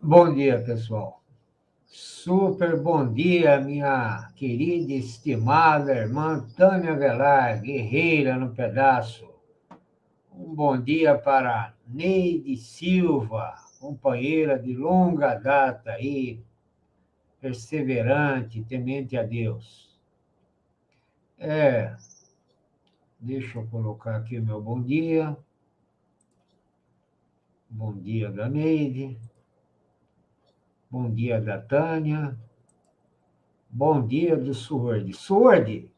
Bom dia, pessoal. Super bom dia, minha querida e estimada irmã Tânia Velar, guerreira no pedaço. Um bom dia para Neide Silva, companheira de longa data aí, perseverante, temente a Deus. Deixa eu colocar aqui o meu bom dia. Bom dia da Neide. Bom dia da Tânia. Bom dia do Sword. Sword,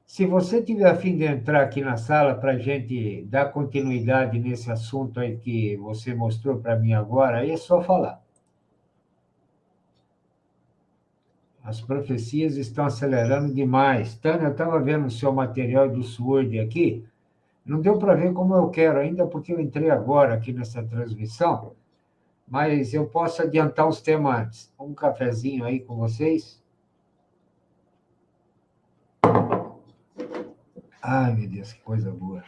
se você tiver a fim de entrar aqui na sala para a gente dar continuidade nesse assunto aí que você mostrou para mim agora, aí é só falar. As profecias estão acelerando demais. Tânia, eu estava vendo o seu material do Sword aqui, não deu para ver como eu quero ainda, porque eu entrei agora aqui nessa transmissão, mas eu posso adiantar os temas antes. Um cafezinho aí com vocês. Ai, meu Deus, que coisa boa.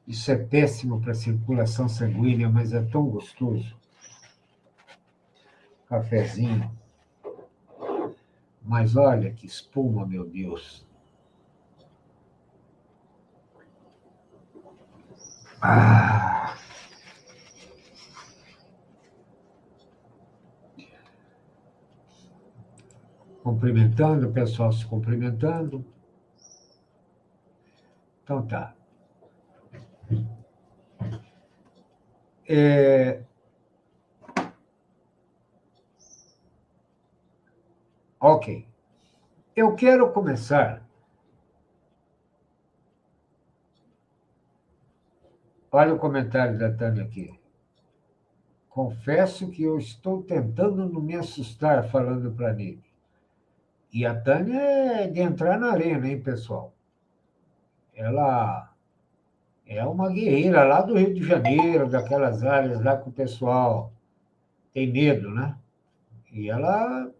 Isso é péssimo para a circulação sanguínea, mas é tão gostoso. Cafezinho. Mas olha que espuma, meu Deus. Ah! Cumprimentando, o pessoal se cumprimentando. Então tá. Ok. Eu quero começar. Olha o comentário da Tânia aqui. Confesso que eu estou tentando não me assustar falando para ele. E a Tânia é de entrar na arena, hein, pessoal? Ela é uma guerreira lá do Rio de Janeiro, daquelas áreas lá que o pessoal tem medo, né? E ela,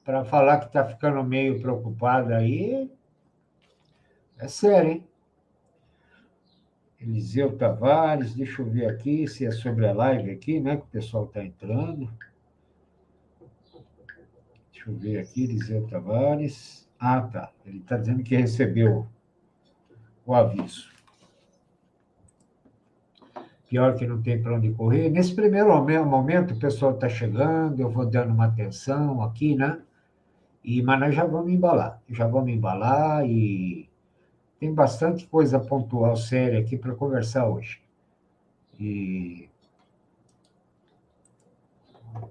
para falar que está ficando meio preocupada aí, é sério, hein? Eliseu Tavares, deixa eu ver aqui se é sobre a live aqui, né? Que o pessoal está entrando. Deixa eu ver aqui, Eliseu Tavares. Ah, tá. Ele está dizendo que recebeu o aviso. Pior que não tem para onde correr. Nesse primeiro momento, o pessoal está chegando, eu vou dando uma atenção aqui, né? Mas nós já vamos embalar e tem bastante coisa pontual, séria aqui para conversar hoje. E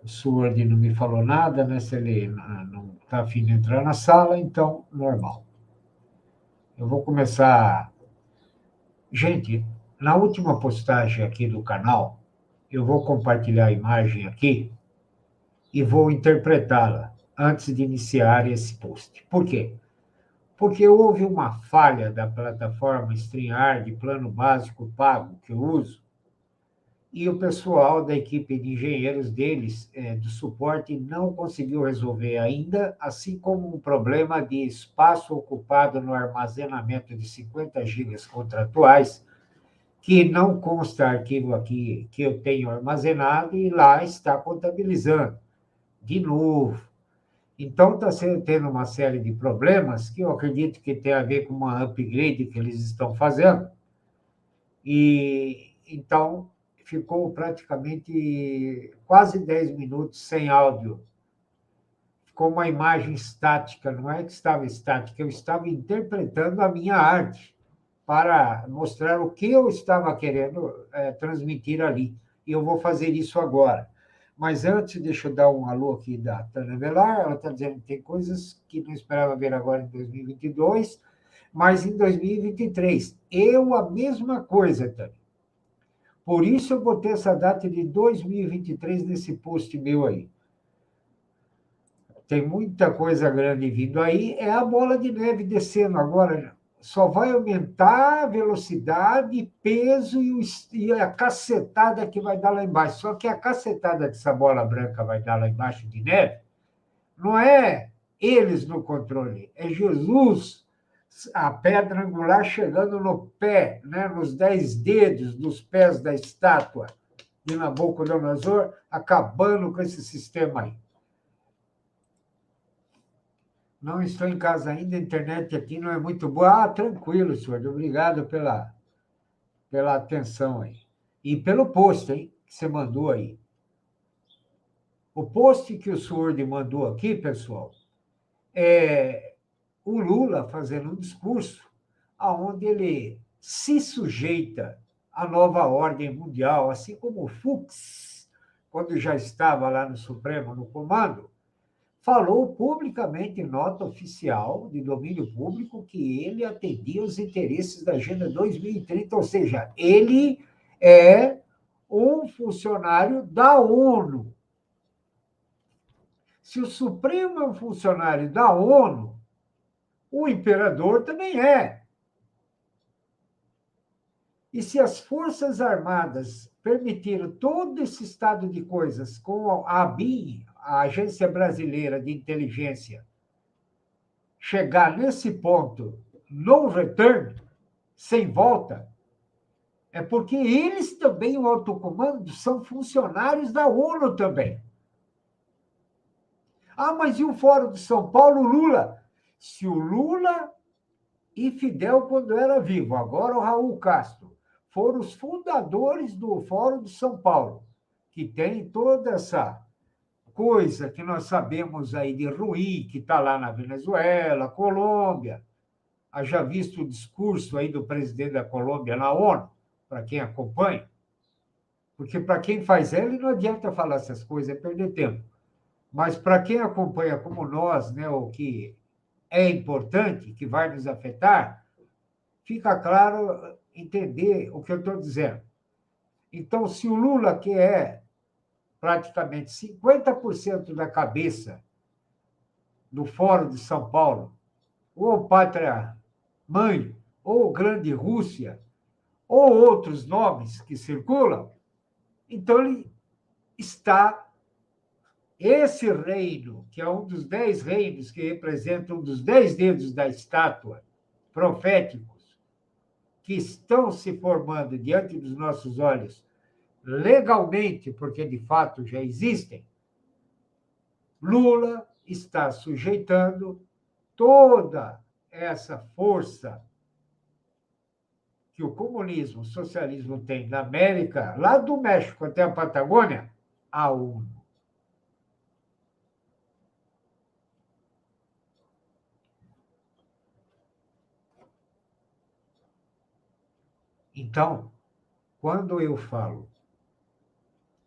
o Sword não me falou nada, né? Se ele não está afim de entrar na sala, então, normal. Eu vou começar. Gente, na última postagem aqui do canal, eu vou compartilhar a imagem aqui e vou interpretá-la antes de iniciar esse post. Por quê? Porque houve uma falha da plataforma StreamYard, plano básico pago que eu uso, e o pessoal da equipe de engenheiros deles, do suporte, não conseguiu resolver ainda, assim como um problema de espaço ocupado no armazenamento de 50 gigas contratuais, que não consta arquivo aqui que eu tenho armazenado e lá está contabilizando. De novo. Então, está tendo uma série de problemas que eu acredito que tem a ver com uma upgrade que eles estão fazendo. E então ficou praticamente quase 10 minutos sem áudio. Ficou uma imagem estática, não é que estava estática, eu estava interpretando a minha arte para mostrar o que eu estava querendo transmitir ali. E eu vou fazer isso agora. Mas antes, deixa eu dar um alô aqui da Tânia Velar. Ela está dizendo que tem coisas que não esperava ver agora em 2022, mas em 2023. Eu, a mesma coisa, Tânia. Por isso eu botei essa data de 2023 nesse post meu aí. Tem muita coisa grande vindo aí. É a bola de neve descendo agora. Só vai aumentar a velocidade, peso e a cacetada que vai dar lá embaixo. Só que a cacetada dessa bola branca vai dar lá embaixo de neve não é eles no controle, é Jesus, a pedra angular chegando no pé, né, nos 10 dedos dos pés da estátua de Nabucodonosor, acabando com esse sistema aí. Não estou em casa ainda, a internet aqui não é muito boa. Tranquilo, senhor. Obrigado pela atenção aí. E pelo post, hein, que você mandou aí. O post que o senhor mandou aqui, pessoal, é o Lula fazendo um discurso onde ele se sujeita à nova ordem mundial, assim como o Fux, quando já estava lá no Supremo, no comando, falou publicamente em nota oficial de domínio público que ele atendia os interesses da Agenda 2030, ou seja, ele é um funcionário da ONU. Se o Supremo é um funcionário da ONU, o imperador também é. E se as Forças Armadas permitiram todo esse estado de coisas com a ABIN, a Agência Brasileira de Inteligência, chegar nesse ponto, no return, sem volta, é porque eles também, o alto comando, são funcionários da ONU também. Mas e o Fórum de São Paulo, Lula? Se o Lula e Fidel, quando era vivo, agora o Raul Castro, foram os fundadores do Fórum de São Paulo, que tem toda essa coisa que nós sabemos aí de ruim, que está lá na Venezuela, Colômbia. Haja visto o discurso aí do presidente da Colômbia na ONU, para quem acompanha, porque para quem faz ele não adianta falar essas coisas, é perder tempo. Mas para quem acompanha como nós, né, o que é importante, que vai nos afetar, fica claro entender o que eu estou dizendo. Então, se o Lula, que é praticamente 50% da cabeça do Fórum de São Paulo, ou Pátria Mãe, ou Grande Rússia, ou outros nomes que circulam, então ele está. Esse reino, que é um dos 10 reinos que representam um dos 10 dedos da estátua, proféticos, que estão se formando diante dos nossos olhos legalmente, porque de fato já existem, Lula está sujeitando toda essa força que o comunismo, o socialismo tem na América, lá do México até a Patagônia, à ONU. Então, quando eu falo,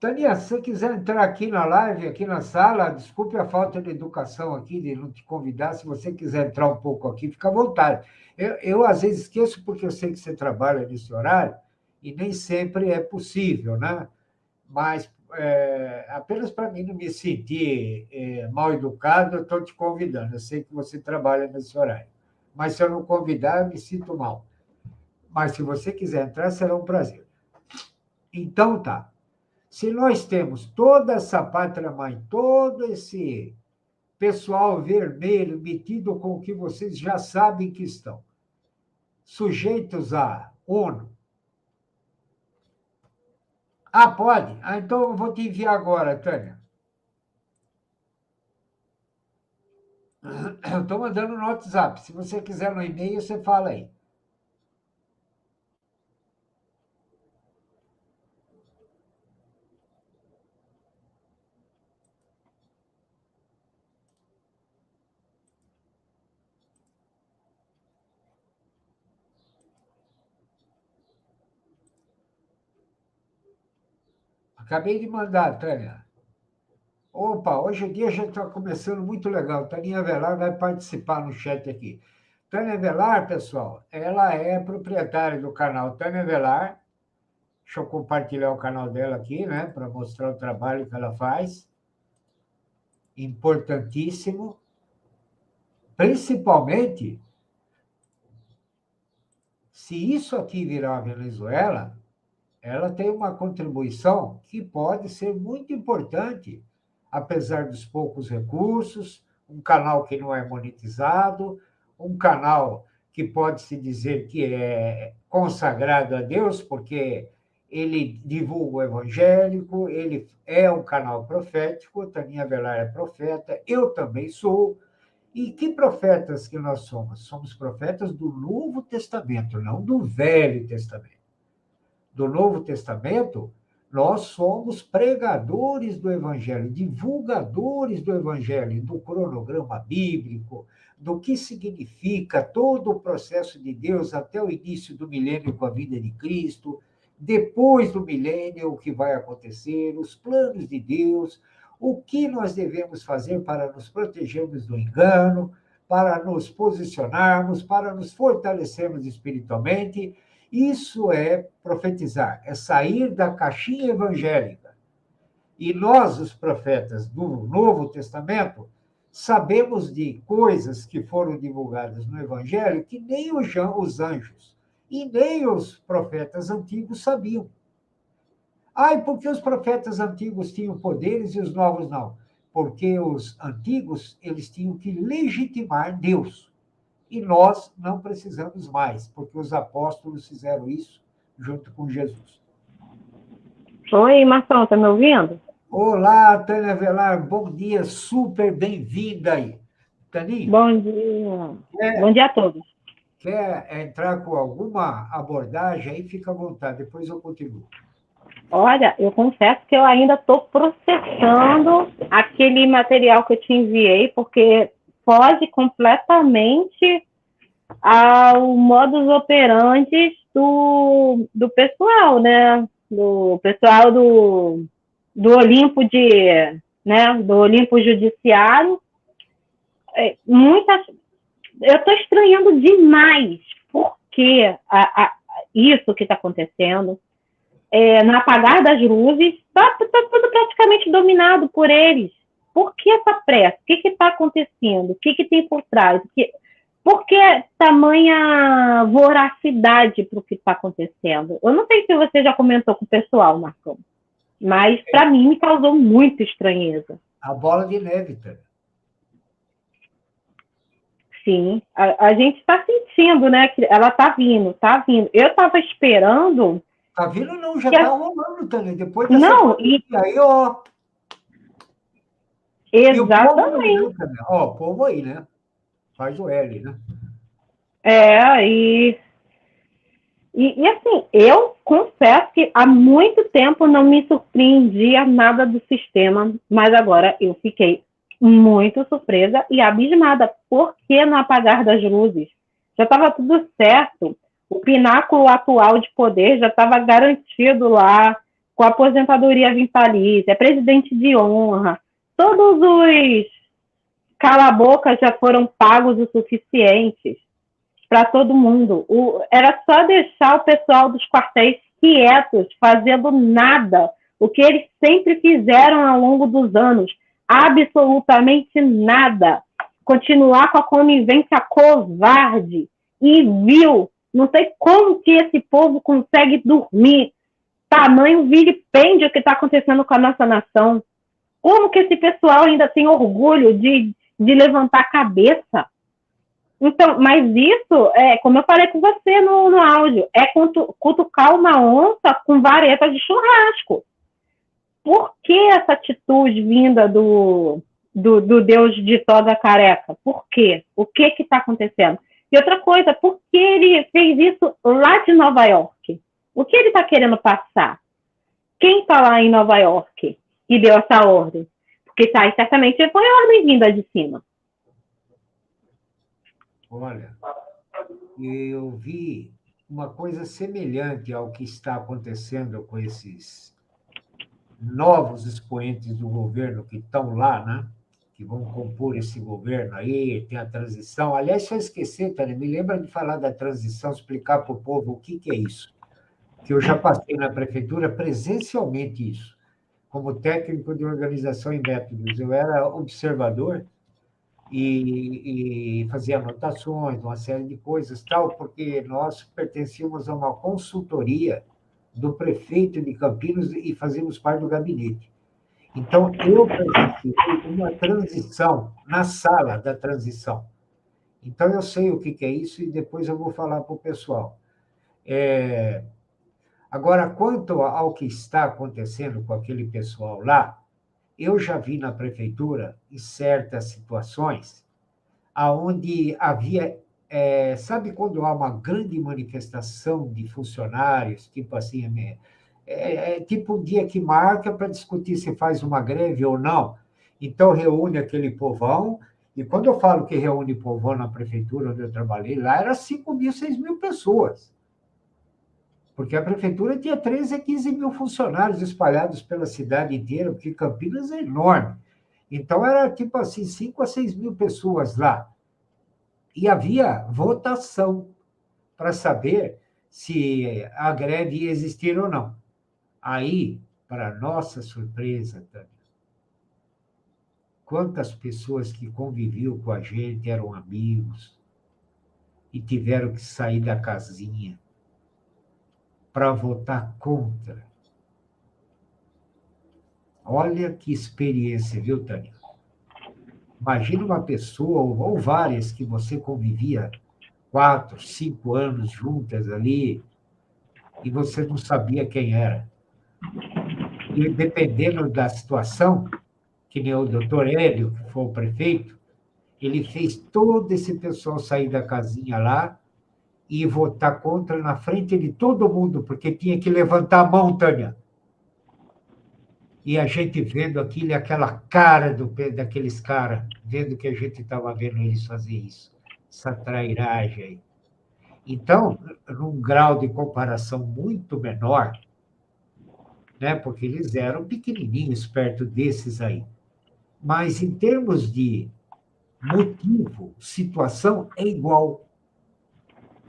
Tânia, se você quiser entrar aqui na live, aqui na sala, desculpe a falta de educação aqui, de não te convidar, se você quiser entrar um pouco aqui, fica à vontade. Eu às vezes esqueço, porque eu sei que você trabalha nesse horário, e nem sempre é possível, né? Mas apenas para mim não me sentir mal educado, eu estou te convidando. Eu sei que você trabalha nesse horário. Mas se eu não convidar, eu me sinto mal. Mas se você quiser entrar, será um prazer. Então, tá. Se nós temos toda essa pátria-mãe, todo esse pessoal vermelho metido com o que vocês já sabem que estão, sujeitos à ONU. Pode? Então eu vou te enviar agora, Tânia. Estou mandando no WhatsApp. Se você quiser no e-mail, você fala aí. Acabei de mandar, Tânia. Opa, hoje o dia já está começando muito legal. Tânia Velar vai participar no chat aqui. Tânia Velar, pessoal, ela é proprietária do canal Tânia Velar. Deixa eu compartilhar o canal dela aqui, né, para mostrar o trabalho que ela faz. Importantíssimo. Principalmente, se isso aqui virar a Venezuela, ela tem uma contribuição que pode ser muito importante, apesar dos poucos recursos, um canal que não é monetizado, um canal que pode-se dizer que é consagrado a Deus, porque ele divulga o evangélico, ele é um canal profético, Taninha Avelar é profeta, eu também sou. E que profetas que nós somos? Somos profetas do Novo Testamento, não do Velho Testamento. Do Novo Testamento, nós somos pregadores do Evangelho, divulgadores do Evangelho, do cronograma bíblico, do que significa todo o processo de Deus até o início do milênio com a vida de Cristo, depois do milênio, o que vai acontecer, os planos de Deus, o que nós devemos fazer para nos protegermos do engano, para nos posicionarmos, para nos fortalecermos espiritualmente. Isso é profetizar, é sair da caixinha evangélica. E nós, os profetas do Novo Testamento, sabemos de coisas que foram divulgadas no Evangelho que nem os anjos e nem os profetas antigos sabiam. Ah, e por que os profetas antigos tinham poderes e os novos não? Porque os antigos, eles tinham que legitimar Deus. E nós não precisamos mais, porque os apóstolos fizeram isso junto com Jesus. Oi, Marção, tá me ouvindo? Olá, Tânia Velar, bom dia, super bem-vinda aí. Taninha, Bom dia. Bom quer, dia a todos. quer entrar com alguma abordagem aí? Fica à vontade, depois eu continuo. Olha, eu confesso que eu ainda estou processando aquele material que eu te enviei, porque foge completamente ao modus operandi do pessoal, né? Do pessoal do Olimpo do Olimpo Judiciário. Eu estou estranhando demais porque isso que está acontecendo. No apagar das luzes, está tudo praticamente dominado por eles. Por que essa pressa? O que está acontecendo? O que tem por trás? Por que tamanha voracidade para o que está acontecendo? Eu não sei se você já comentou com o pessoal, Marcão, mas para mim me causou muita estranheza. A bola de neve, Tânia. Sim, a gente está sentindo, né, que ela está vindo. Eu estava esperando... Tá vindo não, já está rolando, Tânia. Depois dessa Não, aí, ó. Exatamente. E o povo aí, né, Tânia? Ó, o povo aí, né? Faz o L, né? E assim, eu confesso que há muito tempo não me surpreendia nada do sistema, mas agora eu fiquei muito surpresa e abismada. Por que no apagar das luzes? Já estava tudo certo. O pináculo atual de poder já estava garantido lá, com a aposentadoria vitalícia, presidente de honra. Todos os cala-boca já foram pagos o suficientes para todo mundo. Era só deixar o pessoal dos quartéis quietos, fazendo nada, o que eles sempre fizeram ao longo dos anos, absolutamente nada. Continuar com a conivência covarde e vil. Não sei como que esse povo consegue dormir. Tamanho vilipêndio que está acontecendo com a nossa nação. Como que esse pessoal ainda tem orgulho de levantar a cabeça? Então, mas isso, como eu falei com você no áudio, é cutucar uma onça com vareta de churrasco. Por que essa atitude vinda do Deus de toda careca? Por quê? O que está acontecendo? E outra coisa, por que ele fez isso lá de Nova York? O que ele está querendo passar? Quem está lá em Nova York e deu essa ordem? Porque certamente foi ordem vinda de cima. Olha, eu vi uma coisa semelhante ao que está acontecendo com esses novos expoentes do governo que estão lá, né? Que vão compor esse governo aí, tem a transição. Aliás, se eu esquecer, Tânia, me lembra de falar da transição, explicar para o povo o que é isso. Que eu já passei na prefeitura presencialmente isso, como técnico de organização e métodos. Eu era observador e fazia anotações, uma série de coisas, tal, porque nós pertencíamos a uma consultoria do prefeito de Campinas e fazíamos parte do gabinete. Então, eu presenciei uma transição na sala da transição. Então, eu sei o que é isso e depois eu vou falar para o pessoal. Agora, quanto ao que está acontecendo com aquele pessoal lá, eu já vi na prefeitura, em certas situações, aonde havia, sabe quando há uma grande manifestação de funcionários, tipo assim, tipo um dia que marca para discutir se faz uma greve ou não. Então, reúne aquele povão, e quando eu falo que reúne povão na prefeitura onde eu trabalhei, lá era 5.000, 6.000 pessoas. Porque a prefeitura tinha 13 a 15 mil funcionários espalhados pela cidade inteira, porque Campinas é enorme. Então, era tipo assim, 5 a 6 mil pessoas lá. E havia votação para saber se a greve ia existir ou não. Aí, para nossa surpresa, Tânia, quantas pessoas que conviviam com a gente eram amigos e tiveram que sair da casinha para votar contra. Olha que experiência, viu, Tânia? Imagina uma pessoa, ou várias, que você convivia 4, 5 anos juntas ali, e você não sabia quem era. E dependendo da situação, que nem o doutor Hélio, que foi o prefeito, ele fez todo esse pessoal sair da casinha lá e votar contra na frente de todo mundo, porque tinha que levantar a mão, Tânia. E a gente vendo aquilo, aquela cara daqueles caras, vendo que a gente estava vendo eles fazer isso, essa trairagem aí. Então, num grau de comparação muito menor, né, porque eles eram pequenininhos perto desses aí. Mas, em termos de motivo, situação, é igual.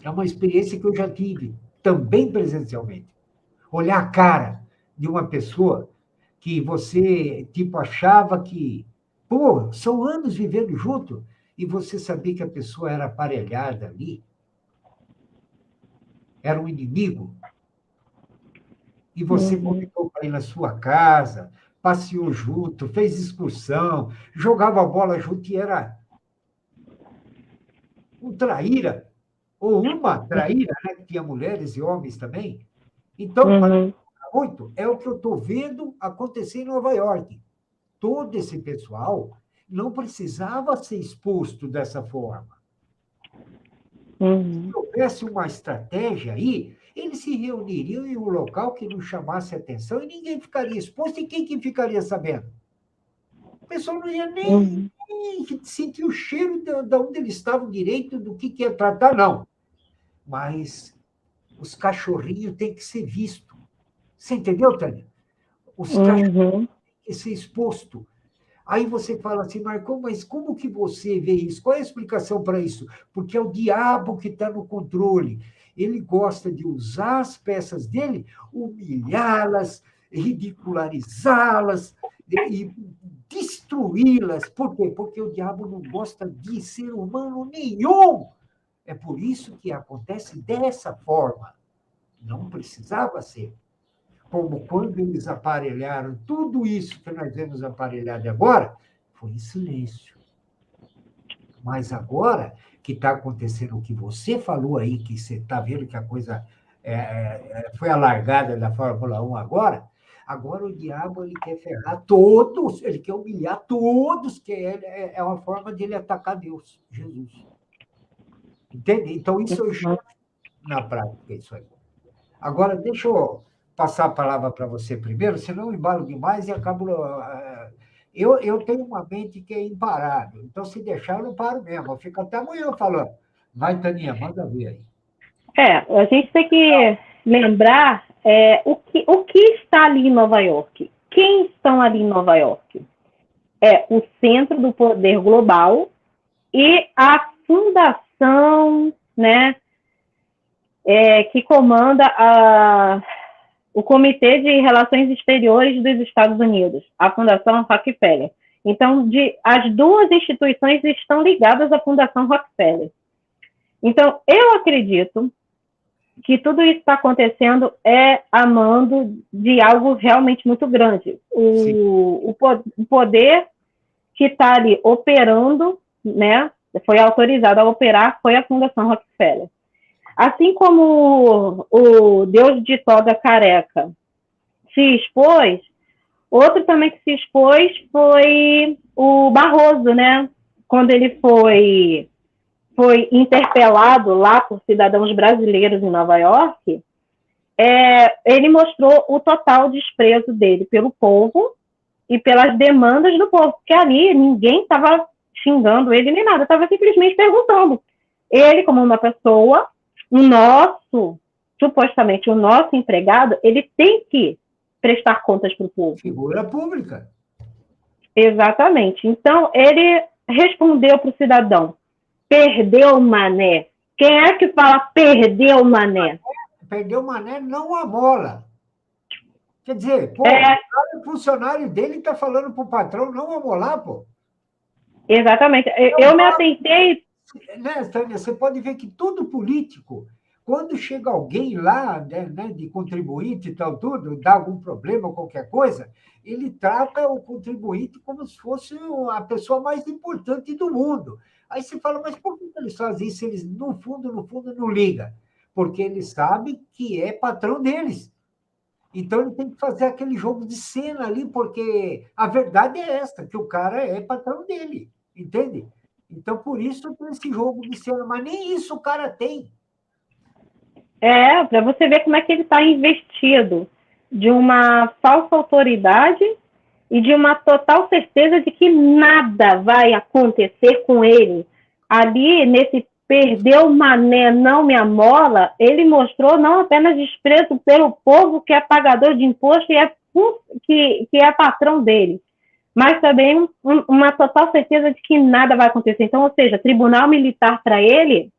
É uma experiência que eu já tive, também presencialmente. Olhar a cara de uma pessoa que você, tipo, achava que, pô, são anos vivendo junto, e você sabia que a pessoa era aparelhada ali, era um inimigo, e você convidou para ir na sua casa, passeou junto, fez excursão, jogava bola junto e era um traíra, ou uma traíra, né? Que tinha mulheres e homens também. Então, para muito, é o que eu estou vendo acontecer em Nova York. Todo esse pessoal não precisava ser exposto dessa forma. Se houvesse uma estratégia aí, eles se reuniriam em um local que não chamasse atenção e ninguém ficaria exposto. E quem que ficaria sabendo? O pessoal não ia nem sentir o cheiro de onde eles estavam direito, do que ia tratar, não. Mas os cachorrinhos têm que ser vistos. Você entendeu, Tânia? Os cachorrinhos têm que ser expostos. Aí você fala assim, Marcão, mas como que você vê isso? Qual é a explicação para isso? Porque é o diabo que está no controle. Ele gosta de usar as peças dele, humilhá-las, ridicularizá-las e destruí-las. Por quê? Porque o diabo não gosta de ser humano nenhum. É por isso que acontece dessa forma. Não precisava ser. Como quando eles aparelharam tudo isso que nós vemos aparelhado agora, foi em silêncio. Mas agora que está acontecendo o que você falou aí, que você está vendo que a coisa foi alargada da Fórmula 1 agora o diabo ele quer ferrar todos, ele quer humilhar todos, que é uma forma de ele atacar Deus, Jesus. Entende? Então, isso eu já na prática, isso aí. Agora, deixa eu passar a palavra para você primeiro, senão eu embalo demais e acabo. Eu tenho uma mente que é imparável, então, se deixar, eu não paro mesmo. Eu fico até amanhã falando. Vai, Taninha, manda ver aí. A gente tem que lembrar o que está ali em Nova York. Quem estão ali em Nova York? É o centro do poder global e a fundação, né, que comanda o Comitê de Relações Exteriores dos Estados Unidos, a Fundação Rockefeller. Então, as duas instituições estão ligadas à Fundação Rockefeller. Então, eu acredito que tudo isso está acontecendo a mando de algo realmente muito grande. O poder que está ali operando, né, foi autorizado a operar, foi a Fundação Rockefeller. Assim como o Deus de Toga Careca se expôs, outro também que se expôs foi o Barroso, né? Quando ele foi interpelado lá por cidadãos brasileiros em Nova York, ele mostrou o total desprezo dele pelo povo e pelas demandas do povo, porque ali ninguém estava xingando ele nem nada, estava simplesmente perguntando. Ele, como uma pessoa, supostamente o nosso empregado, ele tem que prestar contas para o povo. Figura pública. Exatamente. Então, ele respondeu para o cidadão, perdeu o mané. Quem é que fala perdeu o mané? Perdeu o mané, não a bola. Quer dizer, pô, o funcionário dele está falando para o patrão não amolar, pô. Exatamente. Eu me atentei... Né, Tânia, você pode ver que todo político, quando chega alguém lá, né, de contribuinte e tal, tudo, dá algum problema, qualquer coisa, ele trata o contribuinte como se fosse a pessoa mais importante do mundo. Aí você fala, mas por que eles fazem isso? Eles, no fundo, não ligam. Porque eles sabem que é patrão deles. Então, ele tem que fazer aquele jogo de cena ali, porque a verdade é esta, que o cara é patrão dele, entende? Então, por isso tem esse jogo de cena, mas nem isso o cara tem. Para você ver como é que ele está investido de uma falsa autoridade e de uma total certeza de que nada vai acontecer com ele. Ali, nesse perdeu mané, não me amola, ele mostrou não apenas desprezo pelo povo que é pagador de imposto e que é patrão dele, mas também uma total certeza de que nada vai acontecer. Então, ou seja, tribunal militar para ele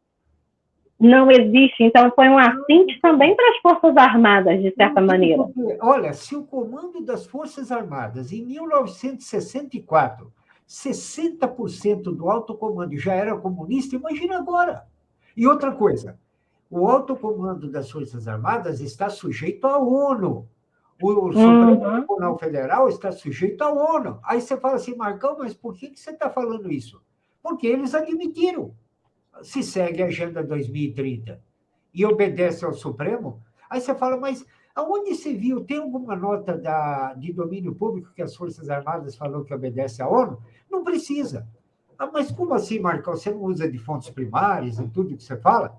não existe. Então, foi um assinte também para as Forças Armadas, de certa maneira. Olha, se o comando das Forças Armadas, em 1964, 60% do alto comando já era comunista, imagina agora. E outra coisa, o alto comando das Forças Armadas está sujeito à ONU. O Supremo Tribunal Federal está sujeito à ONU. Aí você fala assim, Marcão, mas por que você está falando isso? Porque eles admitiram. Se segue a Agenda 2030 e obedece ao Supremo, aí você fala, mas aonde se viu? Tem alguma nota de domínio público que as Forças Armadas falou que obedece à ONU? Não precisa. Ah, mas como assim, Marcão? Você não usa de fontes primárias e tudo que você fala?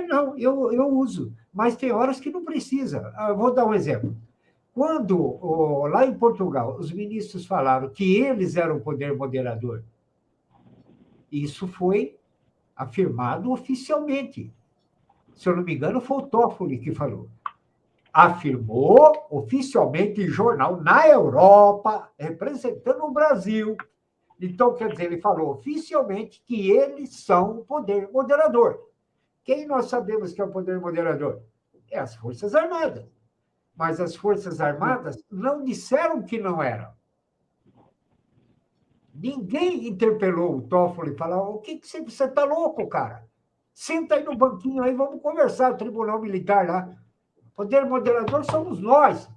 Não, eu uso, mas tem horas que não precisa. Eu vou dar um exemplo. Quando, lá em Portugal, os ministros falaram que eles eram o poder moderador, isso foi afirmado oficialmente. Se eu não me engano, foi o Toffoli que falou. Afirmou oficialmente em jornal na Europa, representando o Brasil. Então, quer dizer, ele falou oficialmente que eles são o poder moderador. Quem nós sabemos que é o poder moderador? É as Forças Armadas. Mas as Forças Armadas não disseram que não eram. Ninguém interpelou o Toffoli e falou: o que você está louco, cara? Senta aí no banquinho aí, vamos conversar, o Tribunal Militar lá. Poder moderador somos nós.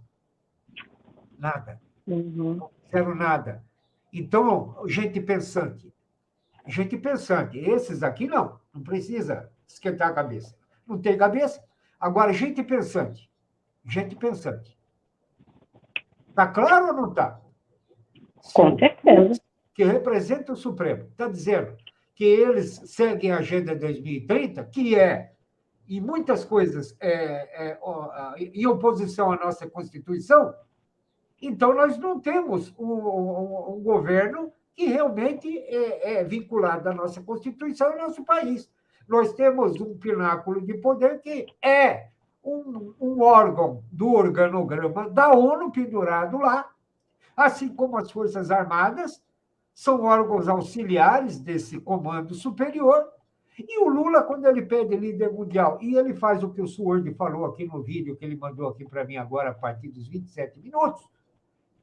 Nada. Não disseram nada. Então, gente pensante. Gente pensante. Esses aqui não precisa esquentar a cabeça. Não tem cabeça. Agora, gente pensante. Gente pensante. Está claro ou não está? Com certeza. Que representa o Supremo, está dizendo que eles seguem a Agenda 2030, que é, em muitas coisas, em oposição à nossa Constituição, então nós não temos um governo que realmente é vinculado à nossa Constituição e ao nosso país. Nós temos um pináculo de poder que é um órgão do organograma da ONU pendurado lá, assim como as Forças Armadas, são órgãos auxiliares desse comando superior. E o Lula, quando ele pede líder mundial, e ele faz o que o Sword falou aqui no vídeo que ele mandou aqui para mim agora, a partir dos 27 minutos,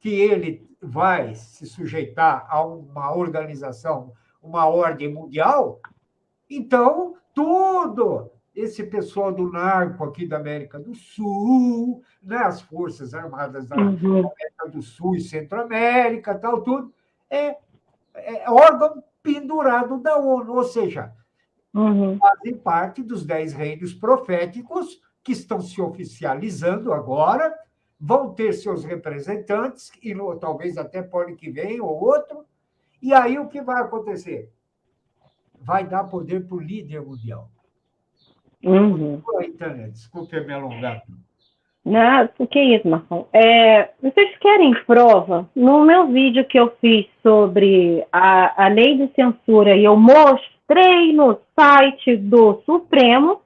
que ele vai se sujeitar a uma organização, uma ordem mundial, então, todo esse pessoal do narco aqui da América do Sul, né, as Forças Armadas da América do Sul e Centro-América, tudo, é órgão pendurado da ONU, ou seja, fazem parte dos 10 reinos proféticos que estão se oficializando agora, vão ter seus representantes, e talvez até para o ano que vem ou outro, e aí o que vai acontecer? Vai dar poder para o líder mundial. Internet, desculpe me alongar. Não, o que é isso, Marcão? Vocês querem prova? No meu vídeo que eu fiz sobre a lei de censura, e eu mostrei no site do Supremo,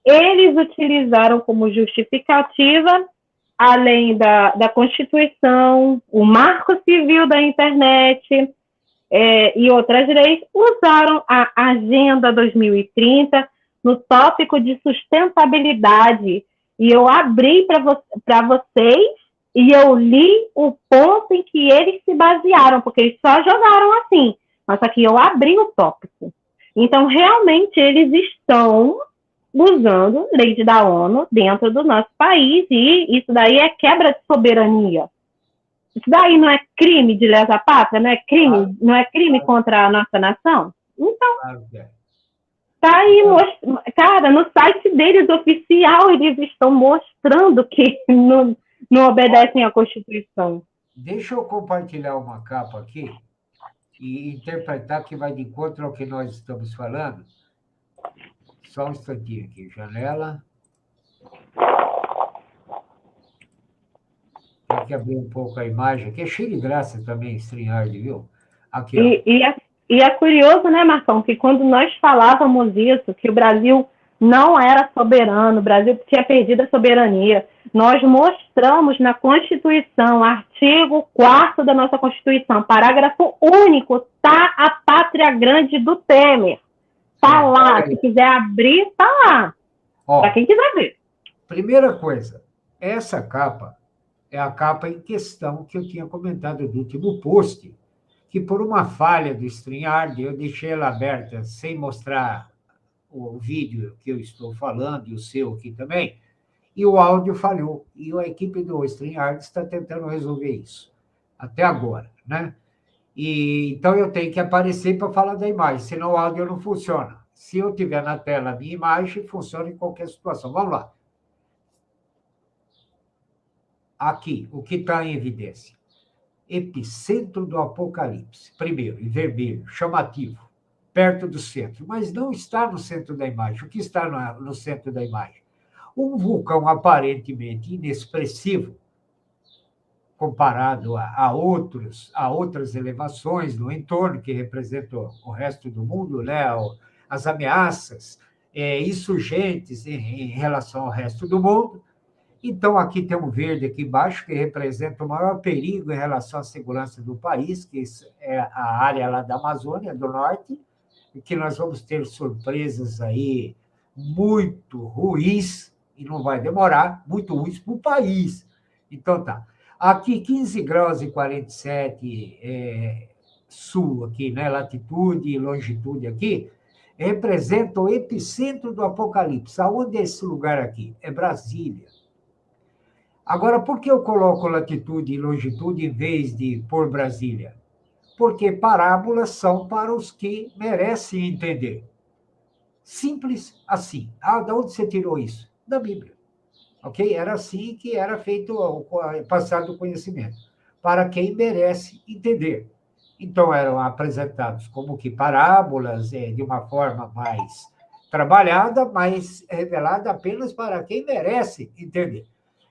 eles utilizaram como justificativa, além da Constituição, o Marco Civil da Internet e outras leis, usaram a Agenda 2030 no tópico de sustentabilidade. E eu abri para vocês e eu li o ponto em que eles se basearam, porque eles só jogaram assim. Mas aqui eu abri o tópico. Então, realmente, eles estão usando leis da ONU dentro do nosso país, e isso daí é quebra de soberania. Isso daí não é crime de lesa pátria? Não é crime, não é crime contra a nossa nação? Então, tá aí, cara, no site deles oficial, eles estão mostrando que não obedecem à Constituição. Deixa eu compartilhar uma capa aqui e interpretar que vai de encontro ao que nós estamos falando. Só um instantinho aqui, janela. Tem que abrir um pouco a imagem, que é cheio de graça também, StreamYard, viu? Aqui, e é curioso, né, Marcão, que quando nós falávamos isso, que o Brasil não era soberano, o Brasil tinha perdido a soberania, nós mostramos na Constituição, artigo 4º da nossa Constituição, parágrafo único, tá a pátria grande do Temer. Tá lá, se quiser abrir, tá lá. Para quem quiser ver. Primeira coisa, essa capa é a capa em questão que eu tinha comentado do último post, que por uma falha do StreamYard, eu deixei ela aberta sem mostrar o vídeo que eu estou falando, e o seu aqui também, e o áudio falhou. E a equipe do StreamYard está tentando resolver isso, até agora, né? Então, eu tenho que aparecer para falar da imagem, senão o áudio não funciona. Se eu tiver na tela a minha imagem, funciona em qualquer situação. Vamos lá. Aqui, o que está em evidência? Epicentro do Apocalipse. Primeiro, em vermelho, chamativo, perto do centro, mas não está no centro da imagem. O que está no centro da imagem? Um vulcão aparentemente inexpressivo, comparado a outras elevações no entorno, que representam o resto do mundo, né? As ameaças insurgentes em relação ao resto do mundo. Então, aqui tem um verde aqui embaixo, que representa o maior perigo em relação à segurança do país, que é a área lá da Amazônia, do norte, e que nós vamos ter surpresas aí muito ruins, e não vai demorar, muito ruins para o país. Então, tá. Aqui, 15 graus e 47 sul, aqui, né? Latitude e longitude aqui, representa o epicentro do Apocalipse. Aonde é esse lugar aqui? É Brasília. Agora, por que eu coloco latitude e longitude em vez de pôr Brasília? Porque parábolas são para os que merecem entender. Simples assim. De onde você tirou isso? Da Bíblia. Ok? Era assim que era feito o passar do conhecimento, para quem merece entender. Então, eram apresentados como que parábolas de uma forma mais trabalhada, mas revelada apenas para quem merece entender.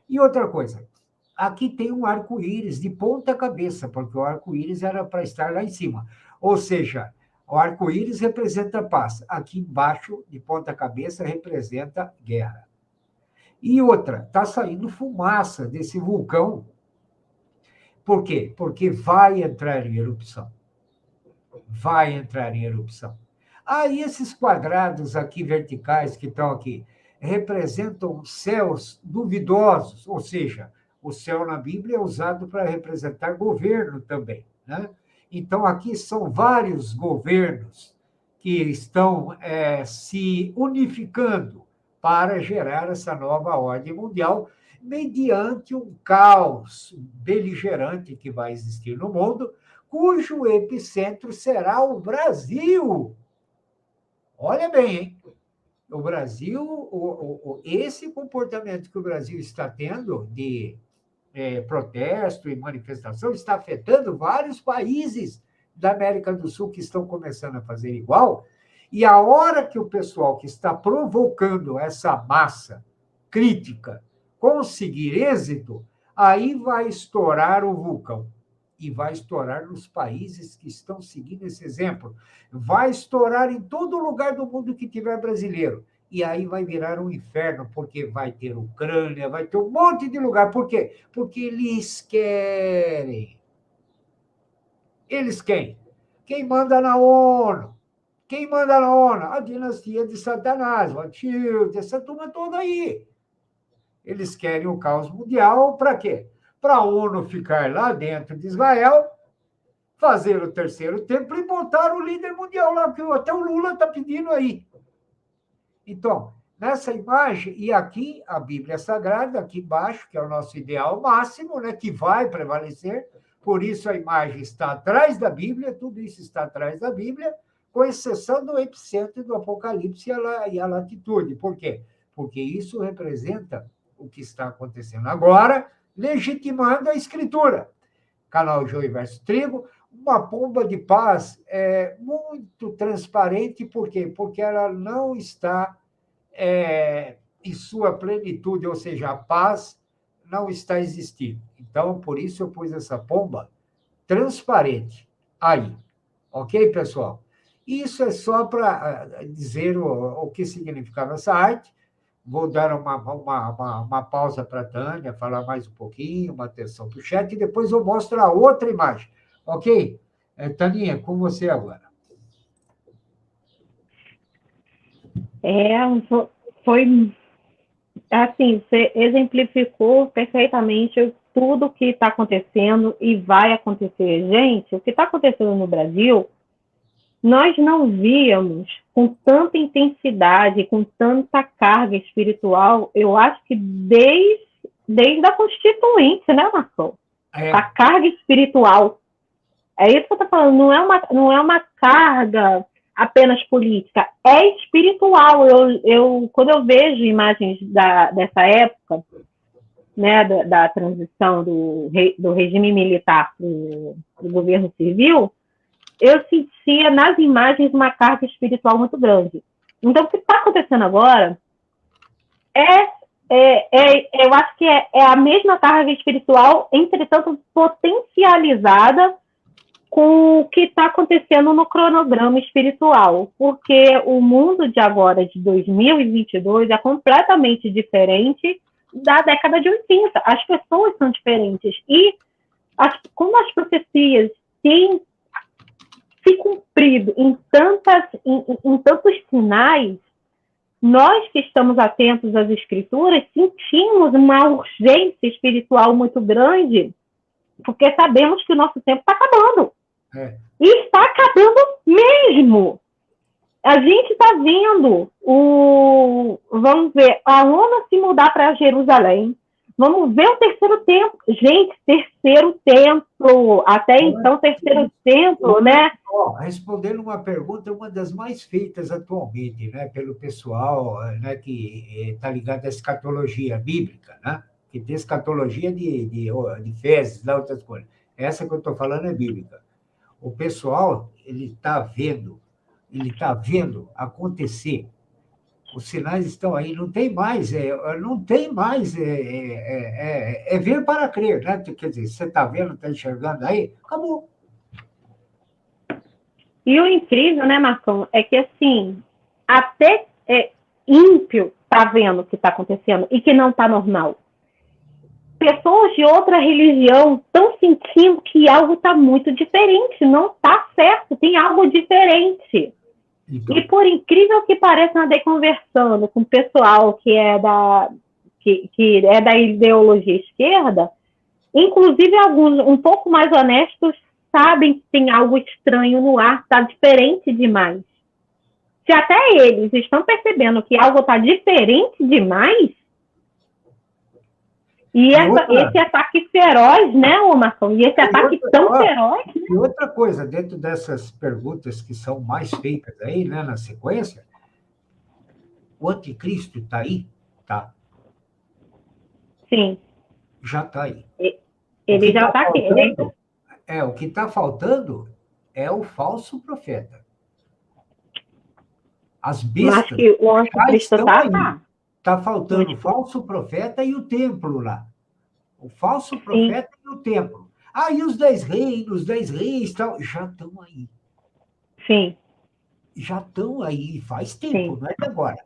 E outra coisa, aqui tem um arco-íris de ponta cabeça, porque o arco-íris era para estar lá em cima. Ou seja, o arco-íris representa paz. Aqui embaixo, de ponta cabeça, representa guerra. E outra, está saindo fumaça desse vulcão. Por quê? Porque vai entrar em erupção. Vai entrar em erupção. E esses quadrados aqui verticais que estão aqui representam céus duvidosos, ou seja, o céu na Bíblia é usado para representar governo também, né? Então, aqui são vários governos que estão se unificando para gerar essa nova ordem mundial, mediante um caos beligerante que vai existir no mundo, cujo epicentro será o Brasil. Olha bem, hein? O Brasil, esse comportamento que o Brasil está tendo de protesto e manifestação está afetando vários países da América do Sul que estão começando a fazer igual. E a hora que o pessoal que está provocando essa massa crítica conseguir êxito, aí vai estourar o vulcão. E vai estourar nos países que estão seguindo esse exemplo. Vai estourar em todo lugar do mundo que tiver brasileiro. E aí vai virar um inferno, porque vai ter Ucrânia, vai ter um monte de lugar. Por quê? Porque eles querem. Eles quem? Quem manda na ONU? Quem manda na ONU? A dinastia de Satanás, o Antíoco, essa turma toda aí. Eles querem o caos mundial para quê? Para a ONU ficar lá dentro de Israel, fazer o terceiro templo e botar o líder mundial lá, que até o Lula está pedindo aí. Então, nessa imagem, e aqui a Bíblia Sagrada, aqui embaixo, que é o nosso ideal máximo, né, que vai prevalecer, por isso a imagem está atrás da Bíblia, tudo isso está atrás da Bíblia, com exceção do epicentro do Apocalipse e a latitude. Por quê? Porque isso representa o que está acontecendo agora, legitimando a Escritura. Canal Joio versus Trigo, uma pomba de paz muito transparente, por quê? Porque ela não está em sua plenitude, ou seja, a paz não está existindo. Então, por isso eu pus essa pomba transparente aí. Ok, pessoal? Isso é só para dizer o que significava essa arte. Vou dar uma pausa para a Tânia, falar mais um pouquinho, uma atenção para o chat, e depois eu mostro a outra imagem. Ok? Taninha, com você agora. Foi assim, você exemplificou perfeitamente tudo que está acontecendo e vai acontecer. Gente, o que está acontecendo no Brasil, nós não víamos com tanta intensidade, com tanta carga espiritual, eu acho que desde a Constituinte, né, Marcão? A carga espiritual. É isso que eu estou falando, não é uma carga apenas política, é espiritual. Quando eu vejo imagens dessa época, né, da transição do regime militar para o governo civil, eu sentia nas imagens uma carga espiritual muito grande. Então, o que está acontecendo agora eu acho que é a mesma carga espiritual, entretanto, potencializada com o que está acontecendo no cronograma espiritual, porque o mundo de agora, de 2022, é completamente diferente da década de 80. As pessoas são diferentes. E como as profecias têm se cumprido em tantos sinais, nós que estamos atentos às escrituras sentimos uma urgência espiritual muito grande, porque sabemos que o nosso tempo está acabando. E está acabando mesmo. A gente está vendo vamos ver, a ONU se mudar para Jerusalém. Vamos ver o terceiro templo. Gente, terceiro templo. Até então, terceiro templo, né? Respondendo uma pergunta, uma das mais feitas atualmente, né, pelo pessoal, né, que está ligado à escatologia bíblica, né? Que tem escatologia de fezes, lá outras coisas. Essa que eu estou falando é bíblica. O pessoal, ele está vendo acontecer. Os sinais estão aí, não tem mais ver para crer, né? Quer dizer, você está vendo, está enxergando aí, acabou. E o incrível, né, Marcão, é que, assim, até ímpio está vendo o que está acontecendo e que não está normal. Pessoas de outra religião estão sentindo que algo está muito diferente, não está certo, tem algo diferente. Então. E por incrível que pareça, andei conversando com o pessoal que é da ideologia esquerda, inclusive alguns um pouco mais honestos sabem que tem algo estranho no ar, está diferente demais. Se até eles estão percebendo que algo está diferente demais, e esse ataque feroz, né, Marcão? E esse ataque tão feroz. Né? E outra coisa, dentro dessas perguntas que são mais feitas aí, né, na sequência, o anticristo está aí? Tá. Sim. Já está aí. Ele já está aqui. O que está faltando é o falso profeta. As bestas. Mas que o anticristo está aí. Está faltando o falso profeta e o templo lá. O falso profeta e o templo. E os 10 reis tal, já estão aí. Sim. Já estão aí, faz tempo, não é de agora.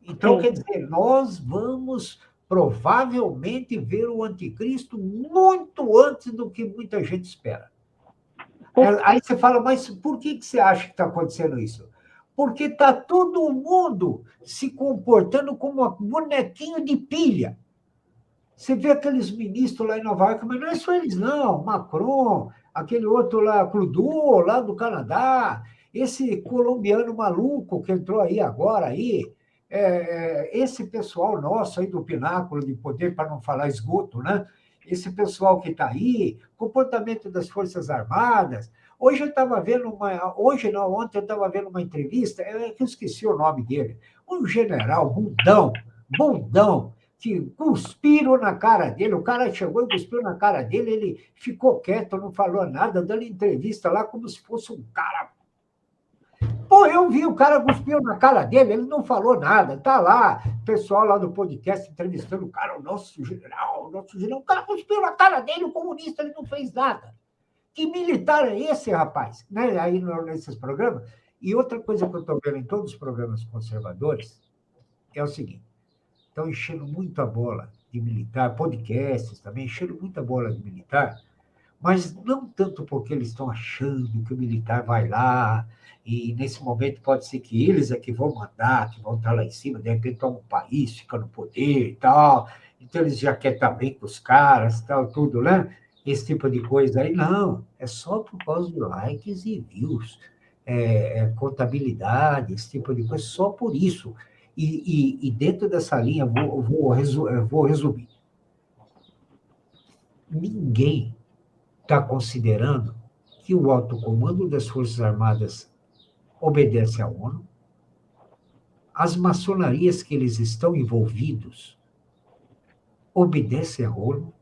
Então, quer dizer, nós vamos provavelmente ver o anticristo muito antes do que muita gente espera. Aí você fala, mas por que você acha que está acontecendo isso? Porque está todo mundo se comportando como um bonequinho de pilha. Você vê aqueles ministros lá em Nova York, mas não é só eles, não. Macron, aquele outro lá, Trudeau, lá do Canadá, esse colombiano maluco que entrou aí agora, esse pessoal nosso aí do pináculo de poder, para não falar esgoto, né? Esse pessoal que está aí, comportamento das Forças Armadas. Hoje eu estava vendo ontem eu estava vendo uma entrevista, que eu esqueci o nome dele, um general bundão, que cuspiram na cara dele, o cara chegou e cuspiu na cara dele, ele ficou quieto, não falou nada, dando entrevista lá como se fosse um cara. Pô, eu vi, o cara cuspiu na cara dele, ele não falou nada, tá lá, o pessoal lá do podcast entrevistando o cara, o nosso general, o cara cuspiu na cara dele, o comunista, ele não fez nada. Que militar é esse, rapaz? Né? Aí nesses programas. E outra coisa que eu estou vendo em todos os programas conservadores é o seguinte, estão enchendo muito a bola de militar, podcasts também, enchendo muita bola de militar, mas não tanto porque eles estão achando que o militar vai lá e, nesse momento, pode ser que eles é que vão mandar, que vão estar lá em cima, de repente toma um país, fica no poder e tal, então eles já querem estar bem com os caras, tal, tudo, né? Esse tipo de coisa aí, não, é só por causa de likes e views, contabilidade, esse tipo de coisa, só por isso. E dentro dessa linha, vou resumir. Ninguém está considerando que o alto comando das Forças Armadas obedece à ONU, as maçonarias que eles estão envolvidos obedecem à ONU,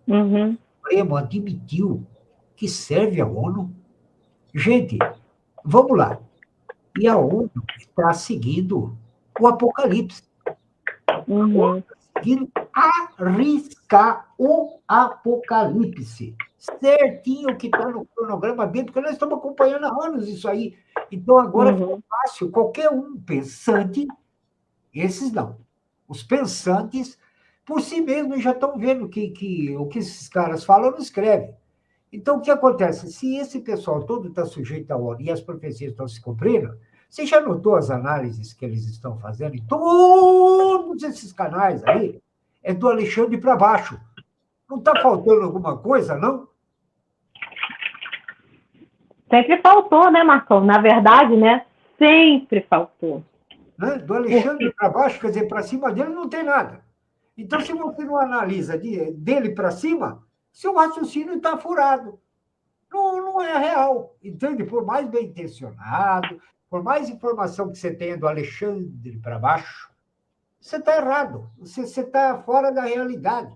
Uhum. O Supremo admitiu que serve à ONU. Gente, vamos lá. E a ONU está seguindo o Apocalipse. Uhum. Conseguiram arriscar o Apocalipse. Certinho que está no cronograma bíblico, porque nós estamos acompanhando há anos isso aí. Então, agora ficou fácil. Qualquer um pensante, esses não. Os pensantes, por si mesmos, já estão vendo que o que esses caras falam, não escrevem. Então, o que acontece? Se esse pessoal todo está sujeito à ONU e as profecias estão se cumprindo, você já notou as análises que eles estão fazendo em todos esses canais aí? É do Alexandre para baixo. Não está faltando alguma coisa, não? Sempre faltou, né, Marcão? Na verdade, né? Sempre faltou. Né? Do Alexandre para baixo, quer dizer, para cima dele não tem nada. Então, se você não analisa dele para cima, seu raciocínio está furado. Não é real, entende? Por mais bem intencionado, por mais informação que você tenha do Alexandre para baixo, você está errado, você está fora da realidade,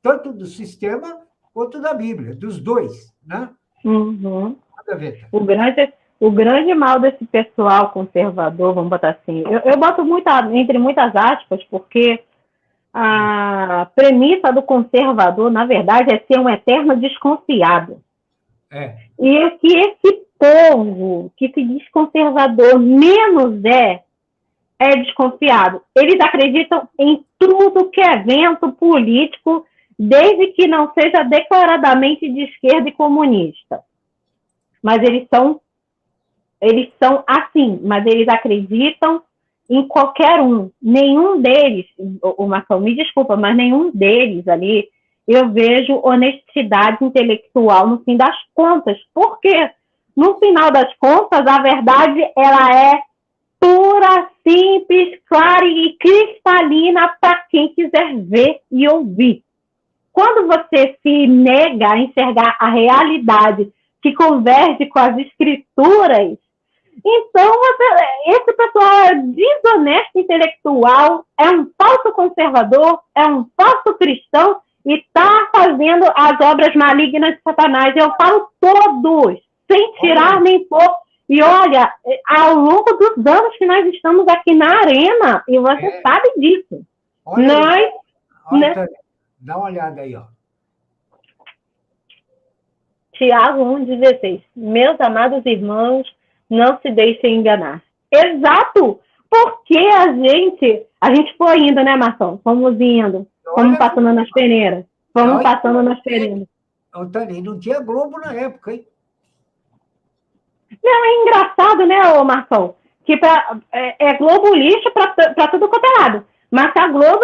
tanto do sistema quanto da Bíblia, dos dois, né? Uhum. O grande mal desse pessoal conservador, vamos botar assim, eu boto entre muitas aspas, porque a premissa do conservador, na verdade, é ser um eterno desconfiado. E que esse povo que se diz conservador menos é desconfiado. Eles acreditam em tudo que é evento político, desde que não seja declaradamente de esquerda e comunista. Mas eles são assim, mas eles acreditam em qualquer um. Nenhum deles, o Marcão, me desculpa, mas nenhum deles ali eu vejo honestidade intelectual no fim das contas. Porque, no final das contas, a verdade ela é pura, simples, clara e cristalina para quem quiser ver e ouvir. Quando você se nega a enxergar a realidade que converge com as escrituras, Então, esse pessoal é desonesto intelectual, é um falso conservador, é um falso cristão e está fazendo as obras malignas de Satanás. Eu falo todos, sem tirar nem pôr. E olha, ao longo dos anos que nós estamos aqui na arena, e você sabe disso, olha, dá uma olhada aí, ó. Tiago 1,16. Meus amados irmãos, não se deixem enganar. Exato! Porque a gente foi indo, né, Marção? Fomos indo, fomos passando nas peneiras. Fomos passando nas peneiras. Tânia, não tinha Globo na época, hein? Não, é engraçado, né, ô Marção? Que é Globo lixo para tudo quanto é lado. Mas se a Globo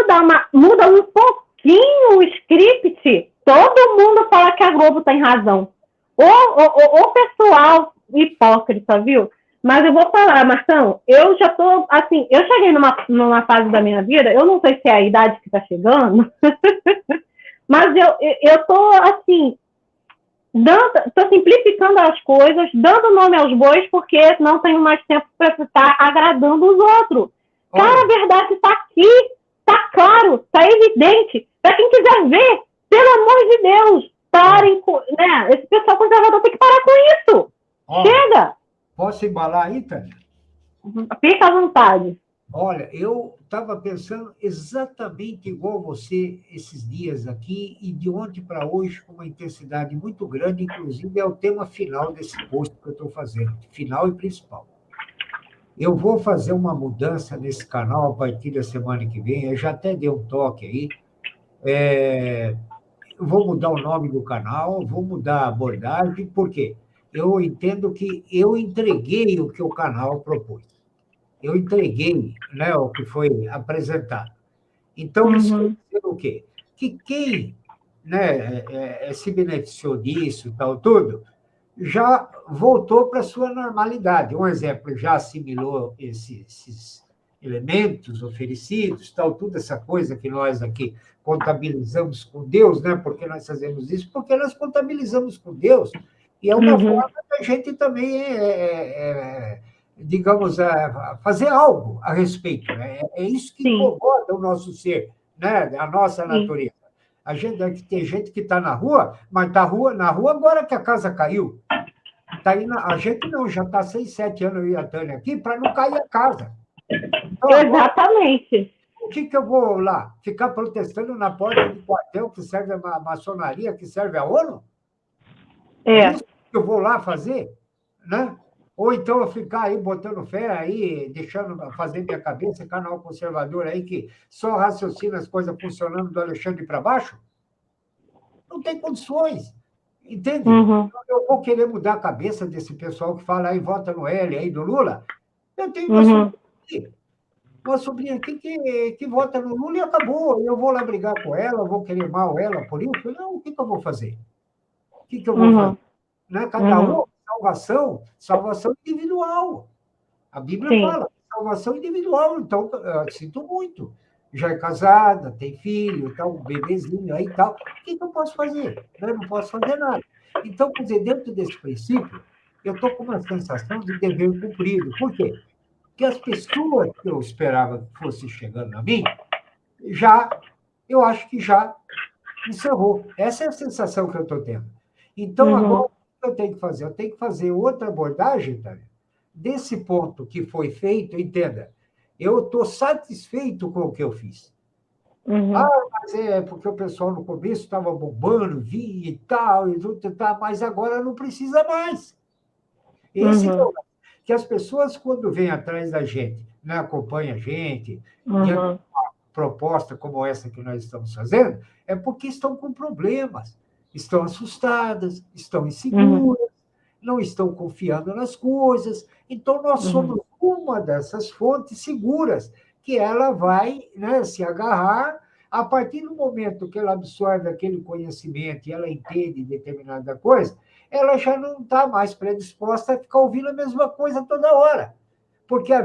muda um pouquinho o script, todo mundo fala que a Globo tem razão. O pessoal hipócrita, viu? Mas eu vou falar, Marção, eu já tô, assim, eu cheguei numa fase da minha vida, eu não sei se é a idade que tá chegando, mas eu tô, assim, tô simplificando as coisas, dando nome aos bois, porque não tenho mais tempo para estar agradando os outros. Cara, a verdade está aqui, está claro, está evidente. Para quem quiser ver, pelo amor de Deus, parem com, né? Esse pessoal conservador tem que parar com isso. Chega! Posso embalar aí, Tânia? Fica à vontade. Olha, eu estava pensando exatamente igual você esses dias aqui, e de ontem para hoje, com uma intensidade muito grande, inclusive é o tema final desse post que eu estou fazendo, final e principal. Eu vou fazer uma mudança nesse canal a partir da semana que vem, eu já até dei um toque aí. Eu vou mudar o nome do canal, vou mudar a abordagem, por quê? Eu entendo que eu entreguei o que o canal propôs. Eu entreguei, né, o que foi apresentado. Então, isso quer dizer o quê? Que quem, né, se beneficiou disso, tal, tudo, já voltou para a sua normalidade. Um exemplo, já assimilou esses elementos oferecidos, tal, toda essa coisa que nós aqui contabilizamos com Deus, né? Por que nós fazemos isso? Porque nós contabilizamos com Deus, e é uma forma da gente também, digamos, fazer algo a respeito. Né? É isso que incomoda o nosso ser, né? A nossa natureza. A gente, tem gente que está na rua, mas está na rua agora que a casa caiu. Tá aí a gente não, já está 6, 7 anos, eu e a Tânia aqui, para não cair a casa. Então, exatamente. O que eu vou lá? Ficar protestando na porta do quartel que serve a maçonaria, que serve a ONU? É isso que eu vou lá fazer? Né? Ou então eu ficar aí botando fé aí, deixando fazer minha cabeça, canal conservador aí, que só raciocina as coisas funcionando do Alexandre para baixo? Não tem condições. Entende? Eu vou querer mudar a cabeça desse pessoal que fala aí, vota no L aí do Lula. Eu tenho uma sobrinha aqui que vota no Lula e acabou. Eu vou lá brigar com ela, vou querer mal ela por isso. Não, o que eu vou fazer? O que eu vou fazer? Né? Cada um, salvação individual. A Bíblia fala, salvação individual. Então, eu sinto muito. Já é casada, tem filho, tá, um bebezinho aí e tal. O que eu posso fazer? Eu não posso fazer nada. Então, quer dizer, dentro desse princípio, eu estou com uma sensação de dever cumprido. Por quê? Porque as pessoas que eu esperava que fossem chegando a mim, eu acho que já encerrou. Essa é a sensação que eu estou tendo. Então, agora, o que eu tenho que fazer? Eu tenho que fazer outra abordagem, tá? Desse ponto que foi feito, entenda, eu estou satisfeito com o que eu fiz. Mas é porque o pessoal no começo estava bombando, vinha e tal, mas agora não precisa mais. Esse que as pessoas, quando vêm atrás da gente, né, acompanham a gente, diante de uma proposta como essa que nós estamos fazendo, é porque estão com problemas, estão assustadas, estão inseguras, não estão confiando nas coisas. Então, nós somos uma dessas fontes seguras que ela vai, né, se agarrar a partir do momento que ela absorve aquele conhecimento e ela entende determinada coisa, ela já não está mais predisposta a ficar ouvindo a mesma coisa toda hora. Porque a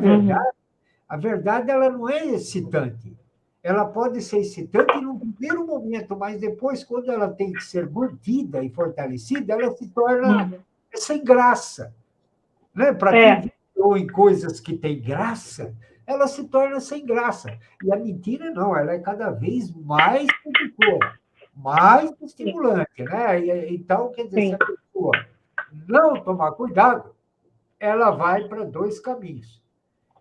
verdade ela não é excitante. Ela pode ser excitante no primeiro momento, mas depois, quando ela tem que ser mantida e fortalecida, ela se torna sem graça. Né? Para quem vive ou em coisas que têm graça, ela se torna sem graça. E a mentira não, ela é cada vez mais sedutora, mais estimulante, né? Então, quer dizer, se sim. a pessoa não tomar cuidado, ela vai para dois caminhos.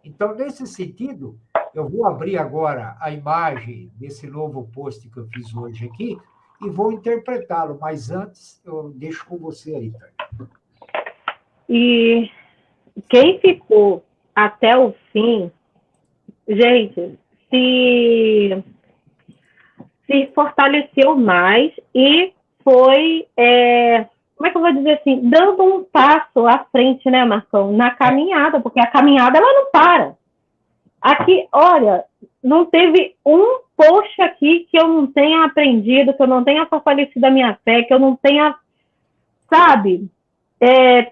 Então, nesse sentido, eu vou abrir agora a imagem desse novo post que eu fiz hoje aqui e vou interpretá-lo, mas antes eu deixo com você aí, Tânia. E quem ficou até o fim, gente, se fortaleceu mais e foi, como é que eu vou dizer assim, dando um passo à frente, né, Marcão, na caminhada, porque a caminhada ela não para. Aqui, olha, não teve um post aqui que eu não tenha aprendido, que eu não tenha fortalecido a minha fé, que eu não tenha, sabe,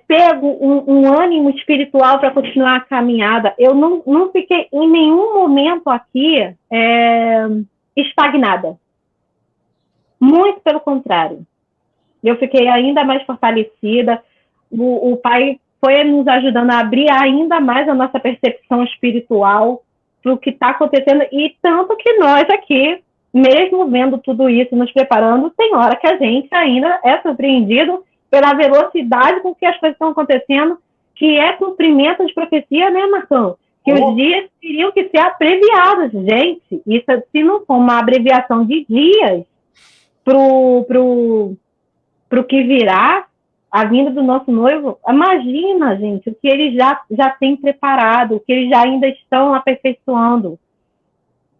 pego um ânimo espiritual para continuar a caminhada. Eu não fiquei em nenhum momento aqui estagnada. Muito pelo contrário. Eu fiquei ainda mais fortalecida. O Pai foi nos ajudando a abrir ainda mais a nossa percepção espiritual para o que está acontecendo. E tanto que nós aqui, mesmo vendo tudo isso, nos preparando, tem hora que a gente ainda é surpreendido pela velocidade com que as coisas estão acontecendo, que é cumprimento de profecia, né, Marcão? Que os dias teriam que ser abreviados. Gente, isso se não for uma abreviação de dias pro que virá, a vinda do nosso noivo, imagina, gente, o que eles já têm preparado, o que eles já ainda estão aperfeiçoando.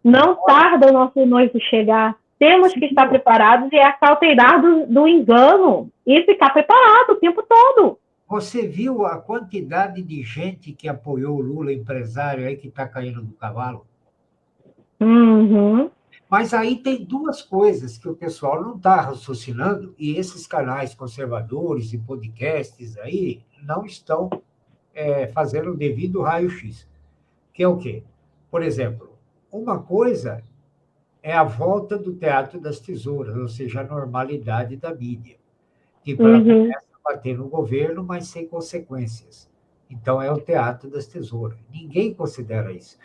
Não tarda o nosso noivo chegar. Temos que estar preparados e acautelar do engano e ficar preparado o tempo todo. Você viu a quantidade de gente que apoiou o Lula, empresário aí que está caindo do cavalo? Uhum. Mas aí tem duas coisas que o pessoal não está raciocinando, e esses canais conservadores e podcasts aí não estão fazendo o devido raio-x. Que é o quê? Por exemplo, uma coisa é a volta do Teatro das Tesouras, ou seja, a normalidade da mídia. Tipo, ela começa a bater no governo, mas sem consequências. Então, é o Teatro das Tesouras. Ninguém considera isso.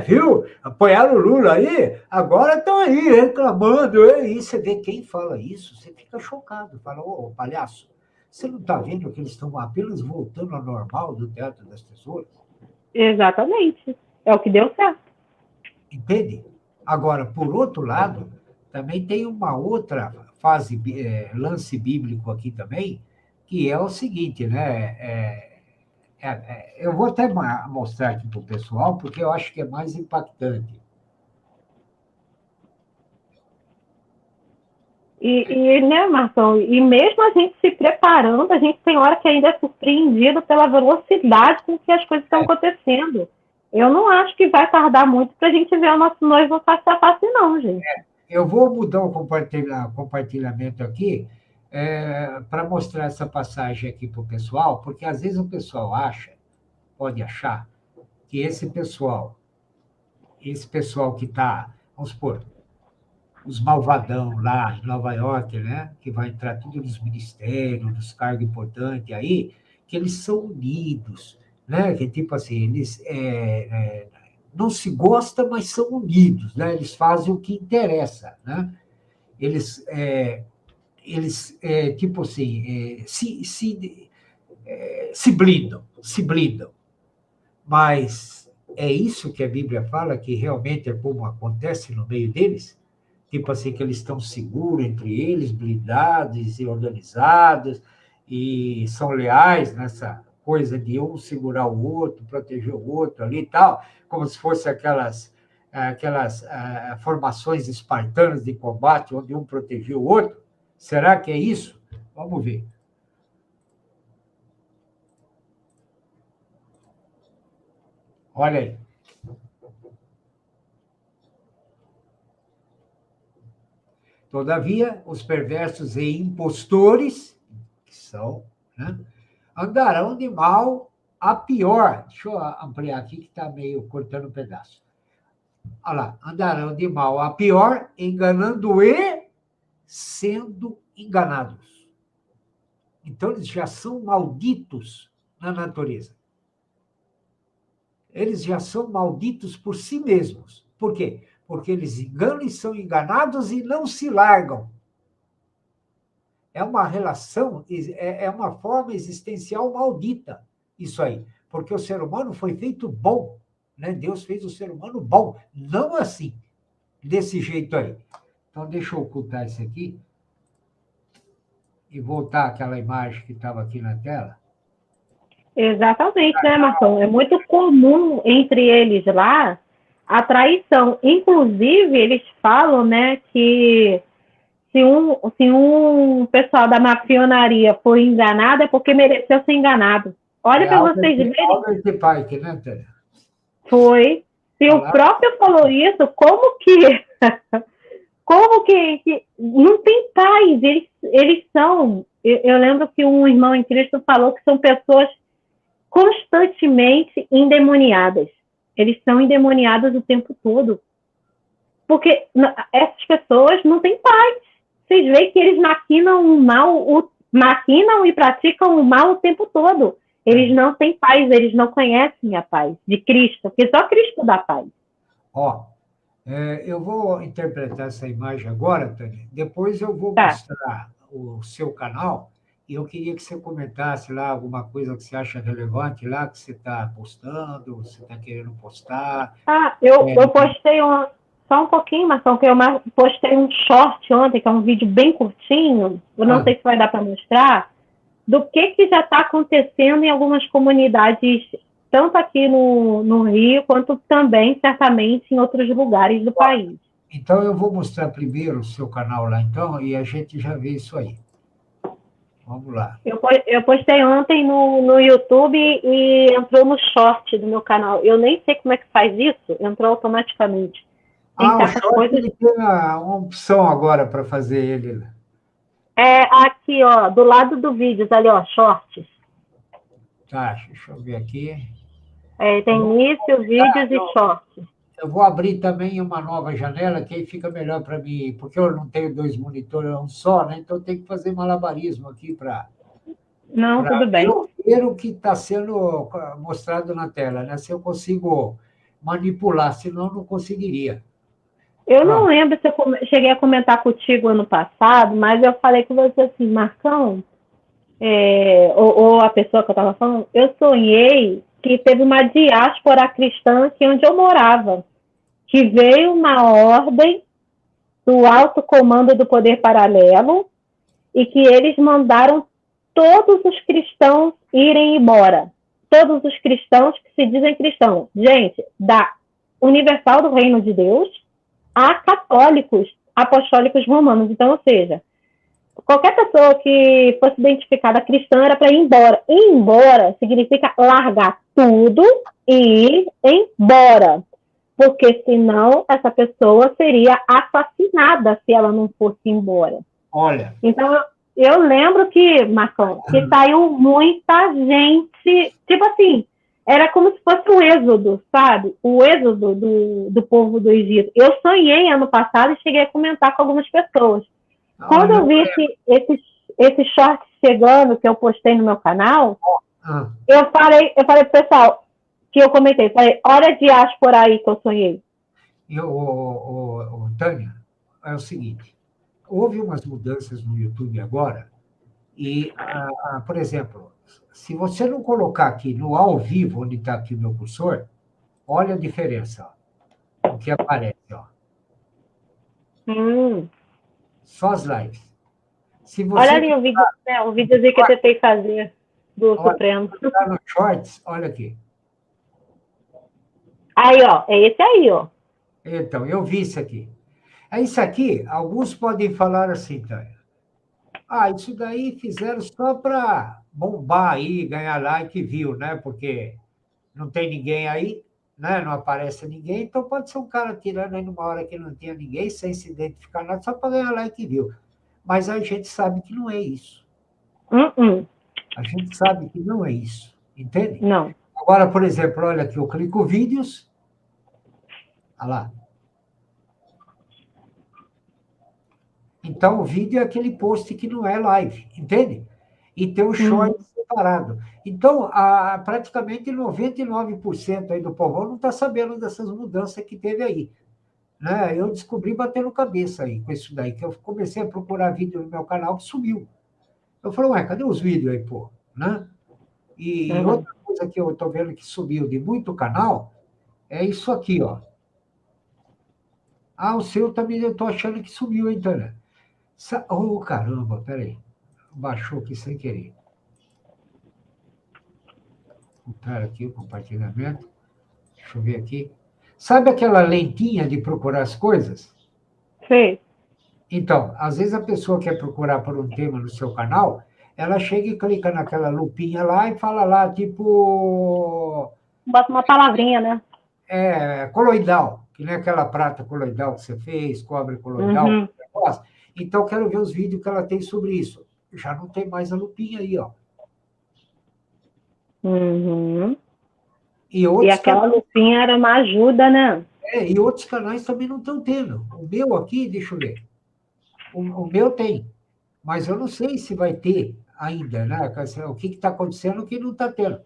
Viu? Apoiaram o Lula aí, agora estão aí reclamando. E você vê quem fala isso, você fica chocado. Fala, ô, palhaço, você não está vendo que eles estão apenas voltando ao normal do Teatro das Tesouras? Exatamente. É o que deu certo. Entende? Agora, por outro lado, também tem uma outra fase, lance bíblico aqui também, que é o seguinte, né? Eu vou até mostrar aqui para o pessoal, porque eu acho que é mais impactante. Né, Marcão, e mesmo a gente se preparando, a gente tem hora que ainda é surpreendido pela velocidade com que as coisas estão acontecendo. Eu não acho que vai tardar muito para a gente ver o nosso noivo face a face, não, gente. Eu vou mudar o compartilhamento aqui para mostrar essa passagem aqui para o pessoal, porque às vezes o pessoal pode achar, que esse pessoal que está, vamos supor, os malvadão lá em Nova York, né, que vai entrar tudo nos ministérios, nos cargos importantes aí, que eles são unidos, né, que tipo assim, eles não se gostam, mas são unidos, né, eles fazem o que interessa, né, eles tipo assim, se blindam, mas é isso que a Bíblia fala, que realmente é como acontece no meio deles? Tipo assim, que eles estão seguros entre eles, blindados e organizados, e são leais nessa coisa de um segurar o outro, proteger o outro ali e tal, como se fosse aquelas formações espartanas de combate, onde um protegia o outro. Será que é isso? Vamos ver. Olha aí. Todavia, os perversos e impostores, que são, né, andarão de mal a pior. Deixa eu ampliar aqui, que está meio cortando um pedaço. Olha lá, andarão de mal a pior, enganando e sendo enganados. Então, eles já são malditos na natureza. eles já são malditos por si mesmos. Por quê? Porque eles enganam e são enganados e não se largam. É uma relação, é uma forma existencial maldita, isso aí. Porque o ser humano foi feito bom, né? Deus fez o ser humano bom, não assim, desse jeito aí. Então, deixa eu ocultar isso aqui e voltar àquela imagem que estava aqui na tela. Exatamente, né, Marcão? É muito comum entre eles lá a traição. Inclusive, eles falam, né, que se um pessoal da mafionaria foi enganado, é porque mereceu ser enganado. Olha para vocês verem. Albert Pike, né, Tânia? Foi. Se o próprio falou isso, como que não tem paz? Eles são. Eu lembro que um irmão em Cristo falou que são pessoas constantemente endemoniadas. Eles são endemoniados o tempo todo. Porque essas pessoas não têm paz. Vocês veem que eles maquinam e praticam o mal o tempo todo. Eles não têm paz, eles não conhecem a paz de Cristo, porque só Cristo dá paz. Eu vou interpretar essa imagem agora, Tânia. Depois eu vou mostrar o seu canal e eu queria que você comentasse lá alguma coisa que você acha relevante lá, que você está postando, você está querendo postar. Eu postei só um pouquinho, Marcão, que eu postei um short ontem, que é um vídeo bem curtinho, eu não sei se vai dar para mostrar, do que já está acontecendo em algumas comunidades, tanto aqui no Rio, quanto também, certamente, em outros lugares do país. Então, eu vou mostrar primeiro o seu canal lá, então, e a gente já vê isso aí. Vamos lá. Eu postei ontem no YouTube e entrou no short do meu canal. Eu nem sei como é que faz isso, entrou automaticamente. O short ele tem uma opção agora para fazer ele. Aqui, ó, do lado do vídeo, ali, ó, shorts. Tá, deixa eu ver aqui. Tem início, vídeos e shorts. Eu vou abrir também uma nova janela, que aí fica melhor para mim, porque eu não tenho 2 monitores, é um só, né? Então eu tenho que fazer malabarismo aqui para tudo bem. ver o que está sendo mostrado na tela, né? Se eu consigo manipular, senão eu não conseguiria. Eu não lembro se eu cheguei a comentar contigo ano passado, mas eu falei com você assim, Marcão, ou a pessoa que eu estava falando, eu sonhei que teve uma diáspora cristã aqui onde eu morava, que veio uma ordem do alto comando do poder paralelo e que eles mandaram todos os cristãos irem embora. Todos os cristãos que se dizem cristãos. Gente, da Universal do Reino de Deus a católicos apostólicos romanos. Então, ou seja, qualquer pessoa que fosse identificada cristã era para ir embora. Ir embora significa largar tudo e ir embora. Porque senão essa pessoa seria assassinada se ela não fosse embora. Olha. Então, eu lembro que, Marcão, que saiu muita gente, tipo assim, era como se fosse um êxodo, sabe? O êxodo do povo do Egito. Eu sonhei ano passado e cheguei a comentar com algumas pessoas. Quando eu vi esse short chegando, que eu postei no meu canal, eu falei pro pessoal, que eu comentei, falei, olha a diáspora aí que eu sonhei. Tânia, é o seguinte, houve umas mudanças no YouTube agora, e, por exemplo, se você não colocar aqui no ao vivo, onde está aqui o meu cursor, olha a diferença, ó, o que aparece. Ó. Só as lives. Se você olha ali o videozinho que eu tentei fazer do Supremo. Se tá no Shorts, olha aqui. Aí, ó, é esse aí, ó. Então, eu vi isso aqui. Isso aqui, alguns podem falar assim, Tânia. Isso daí fizeram só para bombar aí, ganhar like e view, né? Porque não tem ninguém aí, né? Não aparece ninguém, então pode ser um cara tirando aí numa hora que não tinha ninguém, sem se identificar nada, só para ganhar like e view. Mas a gente sabe que não é isso. A gente sabe que não é isso, entende? Não. Agora, por exemplo, olha aqui, eu clico vídeos, olha lá. Então, o vídeo é aquele post que não é live, entende? E tem o shorts separado. Então, praticamente 99% aí do povão não está sabendo dessas mudanças que teve aí. Né? Eu descobri batendo cabeça aí com isso daí, que eu comecei a procurar vídeo no meu canal que sumiu. Eu falei, ué, cadê os vídeos aí, pô? Né? E outra coisa que eu estou vendo que subiu de muito canal é isso aqui, ó. Ah, o seu também eu estou achando que sumiu, então, né? Oh, caramba, peraí. Baixou aqui sem querer. Voltar aqui o compartilhamento. Deixa eu ver aqui. Sabe aquela lentinha de procurar as coisas? Sim. Então, às vezes a pessoa quer procurar por um tema no seu canal, ela chega e clica naquela lupinha lá e fala lá, tipo. Bota uma palavrinha, né? Coloidal, que nem aquela prata coloidal que você fez, cobre coloidal, negócio. Então, quero ver os vídeos que ela tem sobre isso. Já não tem mais a lupinha aí, ó. E aquela lupinha era uma ajuda, né? E outros canais também não estão tendo. O meu aqui, deixa eu ver. O meu tem, mas eu não sei se vai ter ainda, né? O que está acontecendo, o que não está tendo.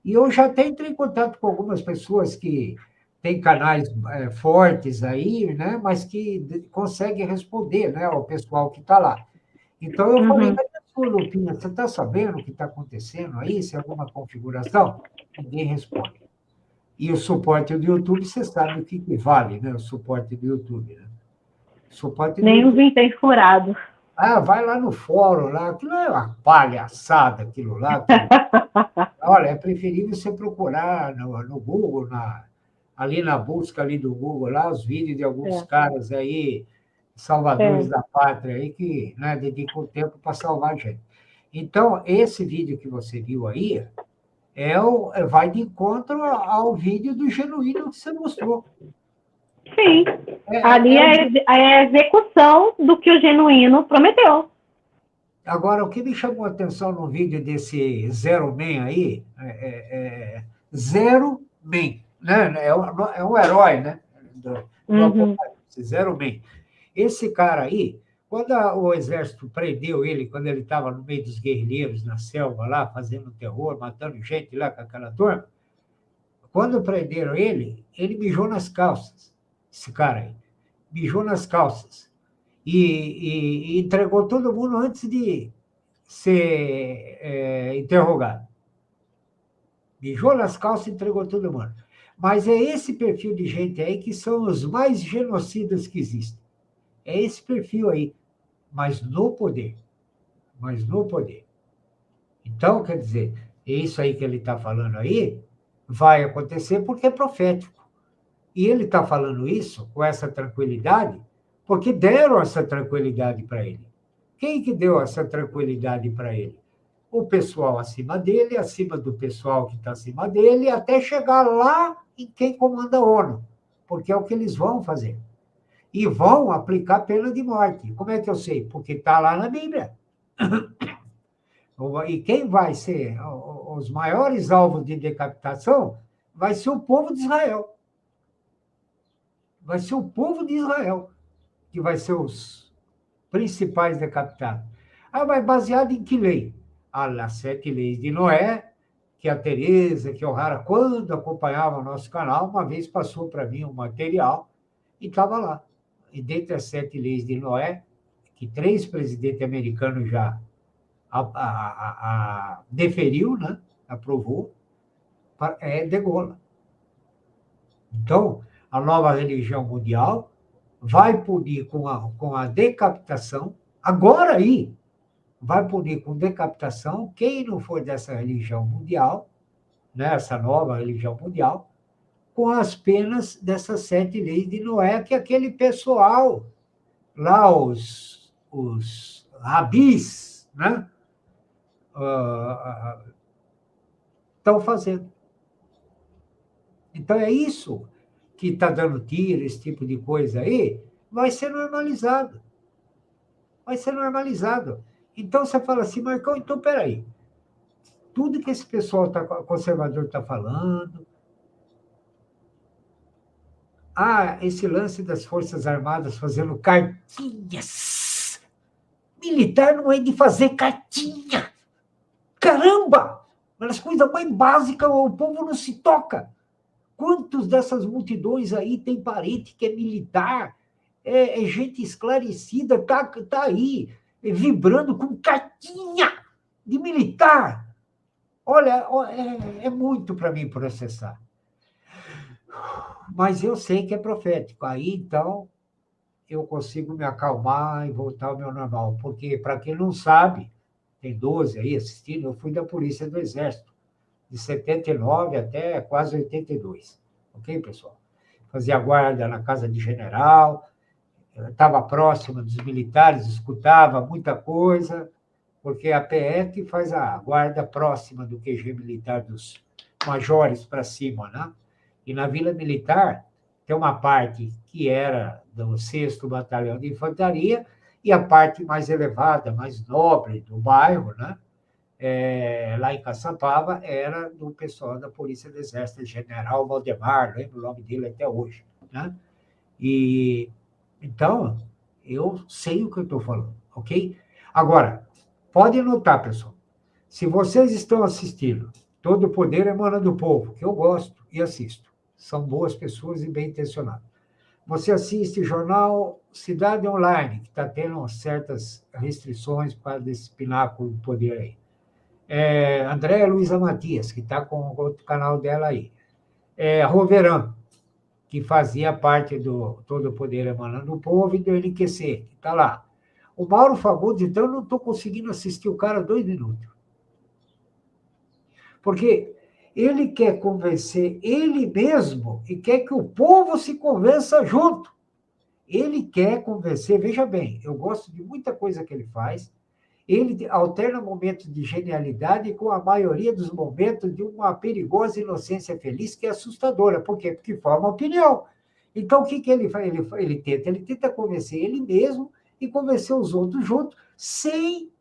E eu já até entrei em contato com algumas pessoas que têm canais fortes aí, né? Mas que conseguem responder, né? Ao pessoal que está lá. Então, eu falei, Lupinha, você está sabendo o que está acontecendo aí? Se é alguma configuração? Ninguém responde. E o suporte do YouTube, você sabe o que vale, né? O suporte do YouTube, né? Nem os tem furado. Vai lá no fórum, lá. Aquilo é uma palhaçada, aquilo lá. Olha, é preferível você procurar no Google, ali na busca ali do Google, lá, os vídeos de alguns caras aí, salvadores da pátria, aí, que, né, dedicam tempo para salvar a gente. Então, esse vídeo que você viu aí vai de encontro ao vídeo do Genuíno que você mostrou. Sim. Ali é a execução do que o Genuíno prometeu. Agora, o que me chamou a atenção no vídeo desse Zero Man aí, Zero Man, né? É um herói, né? Do Apocalipse, Zero Man. Esse cara aí, quando o exército prendeu ele, quando ele estava no meio dos guerrilheiros, na selva lá, fazendo terror, matando gente lá com aquela turma, quando prenderam ele mijou nas calças, esse cara aí. Mijou nas calças. E entregou todo mundo antes de ser interrogado. Mijou nas calças e entregou todo mundo. Mas é esse perfil de gente aí que são os mais genocidas que existem. É esse perfil aí, mas no poder. Mas no poder. Então, quer dizer, é isso aí que ele está falando aí, vai acontecer porque é profético. E ele está falando isso com essa tranquilidade, porque deram essa tranquilidade para ele. Quem que deu essa tranquilidade para ele? O pessoal acima dele, acima do pessoal que está acima dele, até chegar lá em quem comanda a ONU, porque é o que eles vão fazer. E vão aplicar pena de morte. Como é que eu sei? Porque está lá na Bíblia. E quem vai ser os maiores alvos de decapitação vai ser o povo de Israel. Vai ser o povo de Israel que vai ser os principais decapitados. Mas baseado em que lei? As 7 leis de Noé, que a Tereza, que o Rara, quando acompanhava o nosso canal, uma vez passou para mim um material e estava lá. E dentre as 7 leis de Noé, que 3 presidentes americanos já deferiu, né? Aprovou, é degola. Então, a nova religião mundial vai punir com a decapitação, agora aí, vai punir com decapitação quem não for dessa religião mundial, né, essa nova religião mundial, com as penas dessas 7 leis de Noé, que aquele pessoal, lá os rabis, né, estão fazendo. Então, é isso que está dando tiro, esse tipo de coisa aí, vai ser normalizado. Vai ser normalizado. Então, você fala assim, Marcão, então, peraí. Tudo que esse pessoal conservador está falando, esse lance das Forças Armadas fazendo cartinhas. Militar não é de fazer cartinha. Caramba! caramba! Nas coisas mais básicas, o povo não se toca. Quantos dessas multidões aí tem parente que é militar, é gente esclarecida, tá aí, vibrando com cartinha de militar. Olha, é muito para mim processar. Mas eu sei que é profético. Aí, então, eu consigo me acalmar e voltar ao meu normal. Porque, para quem não sabe, tem 12 aí assistindo, eu fui da Polícia do Exército, de 79 até quase 82. Ok, pessoal? Fazia guarda na casa de general, estava próximo dos militares, escutava muita coisa, porque a PE que faz a guarda próxima do QG militar dos majores para cima, né? E na Vila Militar tem uma parte que era do 6º Batalhão de Infantaria e a parte mais elevada, mais nobre do bairro, né? Lá em Caçapava, era do pessoal da Polícia do Exército, General Valdemar, lembro o nome dele até hoje, né? E, então, eu sei o que eu estou falando, ok? Agora, pode notar, pessoal, se vocês estão assistindo Todo o Poder Emana do Povo, que eu gosto e assisto, são boas pessoas e bem intencionadas. Você assiste jornal Cidade Online, que está tendo certas restrições por causa desse pináculo do poder aí. Andréa Luiza Matias, que está com o outro canal dela aí. Roveran, que fazia parte do Todo o Poder Emanando do Povo e do NQC, que está lá. O Mauro Fagundes, então, eu não estou conseguindo assistir o cara 2 minutos. Porque ele quer convencer ele mesmo e quer que o povo se convença junto. Ele quer convencer, veja bem, eu gosto de muita coisa que ele faz, ele alterna momentos de genialidade com a maioria dos momentos de uma perigosa inocência feliz que é assustadora. Por quê? Porque forma opinião. Então, o que ele faz? Ele tenta convencer ele mesmo e convencer os outros juntos, sem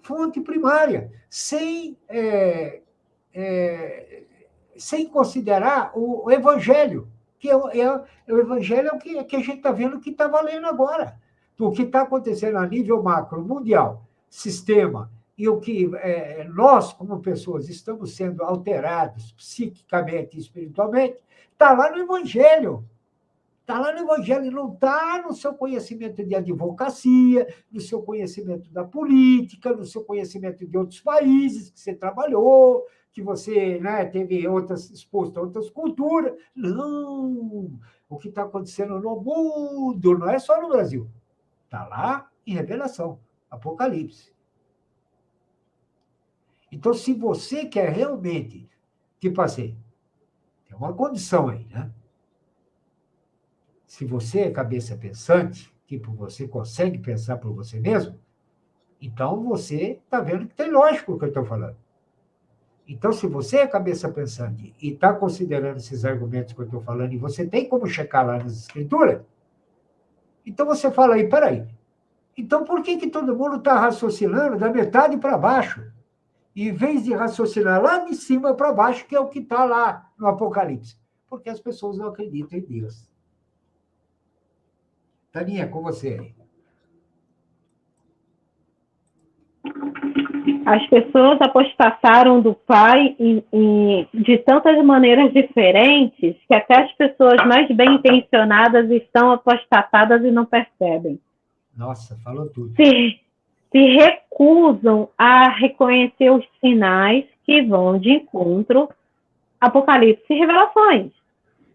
fonte primária, sem considerar o evangelho, que o evangelho é o que a gente está vendo que está valendo agora. O que está acontecendo a nível macro, mundial, sistema, e o que nós, como pessoas, estamos sendo alterados psiquicamente e espiritualmente, está lá no Evangelho. Está lá no Evangelho, não está no seu conhecimento de advocacia, no seu conhecimento da política, no seu conhecimento de outros países que você trabalhou, que você, né, teve exposto a outras culturas. Não! O que está acontecendo no mundo, não é só no Brasil. Está lá em Revelação, Apocalipse. Então, se você quer realmente, tipo assim, tem uma condição aí, né? Se você é cabeça pensante, tipo, você consegue pensar por você mesmo, então você está vendo que tem lógico o que eu estou falando. Então, se você é cabeça pensante e está considerando esses argumentos que eu estou falando, e você tem como checar lá nas escrituras, então você fala aí, peraí, então por que todo mundo está raciocinando da metade para baixo? Em vez de raciocinar lá de cima para baixo, que é o que está lá no Apocalipse? Porque as pessoas não acreditam em Deus. Taninha, com você aí. As pessoas apostataram do Pai de tantas maneiras diferentes que até as pessoas mais bem intencionadas estão apostatadas e não percebem. Nossa, falou tudo. Se recusam a reconhecer os sinais que vão de encontro Apocalipse e Revelações.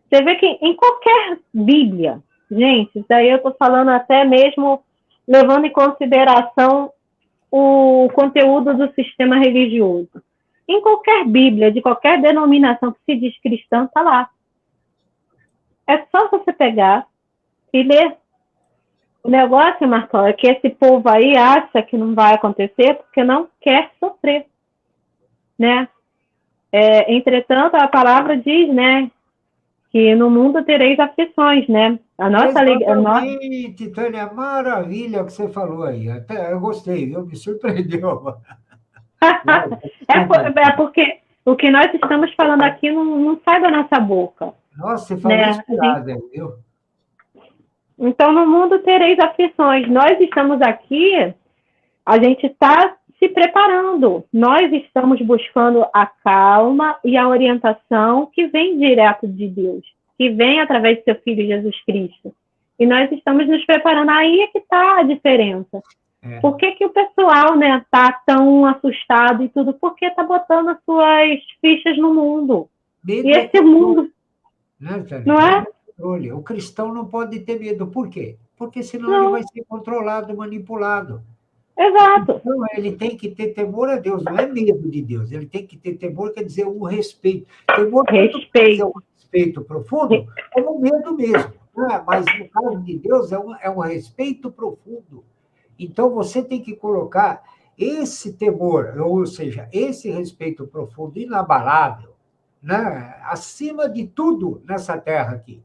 Você vê que em qualquer Bíblia, gente, isso daí eu estou falando até mesmo levando em consideração o conteúdo do sistema religioso. Em qualquer Bíblia, de qualquer denominação que se diz cristã, está lá. É só você pegar e ler. O negócio, Marcão, é que esse povo aí acha que não vai acontecer porque não quer sofrer, né? Entretanto, a palavra diz, né, que no mundo tereis aflições, né? Exatamente, Tânia, maravilha o que você falou aí. Até eu gostei, viu? Me surpreendeu. Porque o que nós estamos falando aqui não sai da nossa boca. Nossa, você falou inspirada, viu? Então, no mundo tereis aflições. Nós estamos aqui, a gente está se preparando. Nós estamos buscando a calma e a orientação que vem direto de Deus, que vem através do seu Filho Jesus Cristo. E nós estamos nos preparando. Aí é que está a diferença. Por que o pessoal, né, tá tão assustado e tudo? Porque está botando as suas fichas no mundo. Medo e esse mundo, né, não é? Controle. O cristão não pode ter medo. Por quê? Porque senão ele Não, vai ser controlado, manipulado. exato. Então, ele tem que ter temor a Deus, não é medo de Deus. Ele tem que ter temor, quer dizer, um respeito. Temor tanto quer dizer um respeito profundo, como medo mesmo. Né? Mas, no caso de Deus, é um respeito profundo. Então, você tem que colocar esse temor, ou seja, esse respeito profundo, inabalável, né? Acima de tudo nessa terra aqui.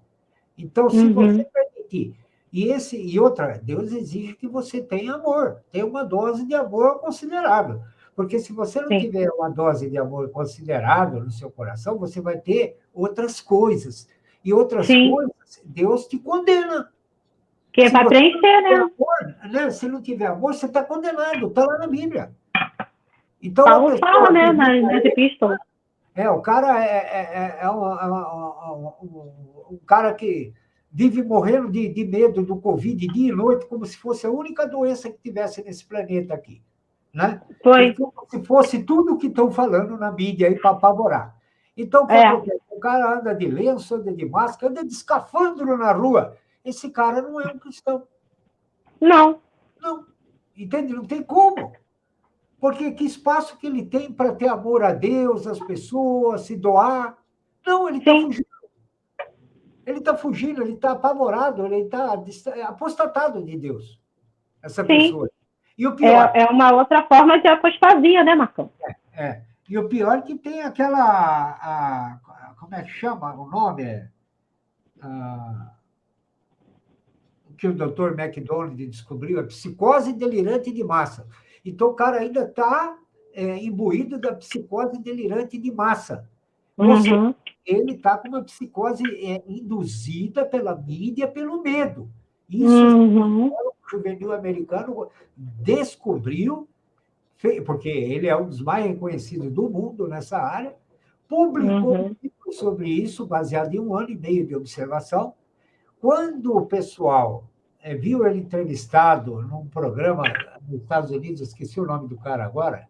Então, se você permitir, e outra, Deus exige que você tenha amor, tenha uma dose de amor considerável. Porque se você não tiver uma dose de amor considerável no seu coração, você vai ter outras coisas. E outras coisas, Deus te condena. Que é para preencher, né? Amor, né? Se não tiver amor, você está condenado, está lá na Bíblia. Então, Paulo fala, né, nas epístolas. O cara um cara que vive morrendo de medo do Covid dia e noite, como se fosse a única doença que tivesse nesse planeta aqui. Né? Foi. Como se fosse tudo o que estão falando na mídia aí para apavorar. Então, o que acontece? O cara anda de lenço, anda de máscara, anda de escafandro na rua. Esse cara não é um cristão. Não. Não. Entende? Não tem como. Porque que espaço que ele tem para ter amor a Deus, às pessoas, se doar? Não, ele está fugindo. Ele está fugindo, ele está apavorado, ele está apostatado de Deus, essa pessoa. E o pior... É uma outra forma de apostasia, né, Marcão? E o pior é que tem aquela... como é que chama o nome? Que o Dr. McDonald descobriu, a psicose delirante de massa. Então, o cara ainda está imbuído da psicose delirante de massa. Ou seja, ele está com uma psicose induzida pela mídia, pelo medo. Isso o juvenil americano descobriu, porque ele é um dos mais reconhecidos do mundo nessa área, publicou um livro sobre isso, baseado em 1 ano e meio de observação. Quando o pessoal viu ele entrevistado num programa nos Estados Unidos, esqueci o nome do cara agora,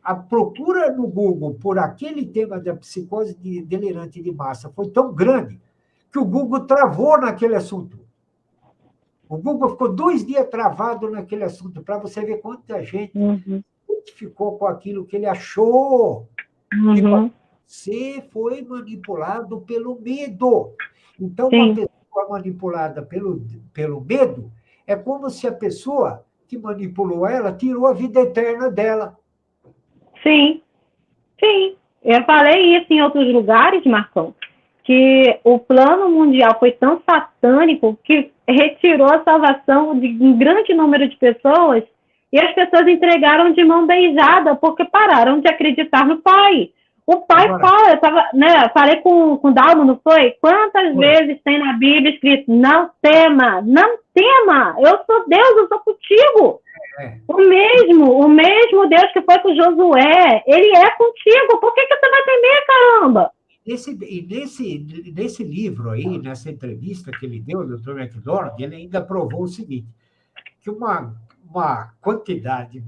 a procura no Google por aquele tema da psicose delirante de massa foi tão grande que o Google travou naquele assunto. O Google ficou 2 dias travado naquele assunto, para você ver quanta gente ficou com aquilo que ele achou. Você foi manipulado pelo medo. Então, uma pessoa manipulada pelo medo é como se a pessoa que manipulou ela tirou a vida eterna dela. Sim. Eu falei isso em outros lugares, Marcão, que o plano mundial foi tão satânico que retirou a salvação de um grande número de pessoas e as pessoas entregaram de mão beijada porque pararam de acreditar no Pai. O Pai fala, eu falei com o Dalmo, não foi? Quantas vezes tem na Bíblia escrito, não tema, eu sou Deus, eu sou contigo. O mesmo Deus que foi com Josué, ele é contigo, por que você vai temer, caramba? Nesse livro aí, nessa entrevista que ele deu, o Dr. McDonald, ele ainda provou o seguinte, que uma quantidade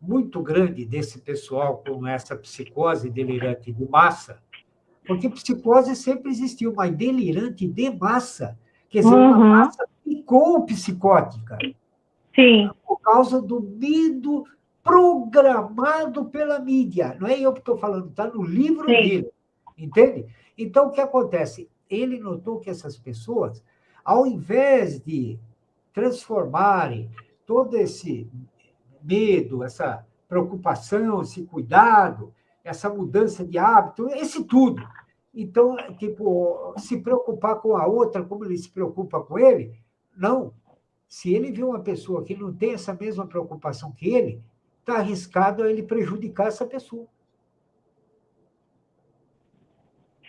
muito grande desse pessoal com essa psicose delirante de massa, porque psicose sempre existiu, mas delirante de massa, quer dizer, uma massa psicótica. Sim. Por causa do medo programado pela mídia. Não é eu que estou falando, está no livro dele. Entende? Então, o que acontece? Ele notou que essas pessoas, ao invés de transformarem todo esse medo, essa preocupação, esse cuidado, essa mudança de hábito, esse tudo. Então, se preocupar com a outra como ele se preocupa com ele, não. Se ele vê uma pessoa que não tem essa mesma preocupação que ele, está arriscado a ele prejudicar essa pessoa.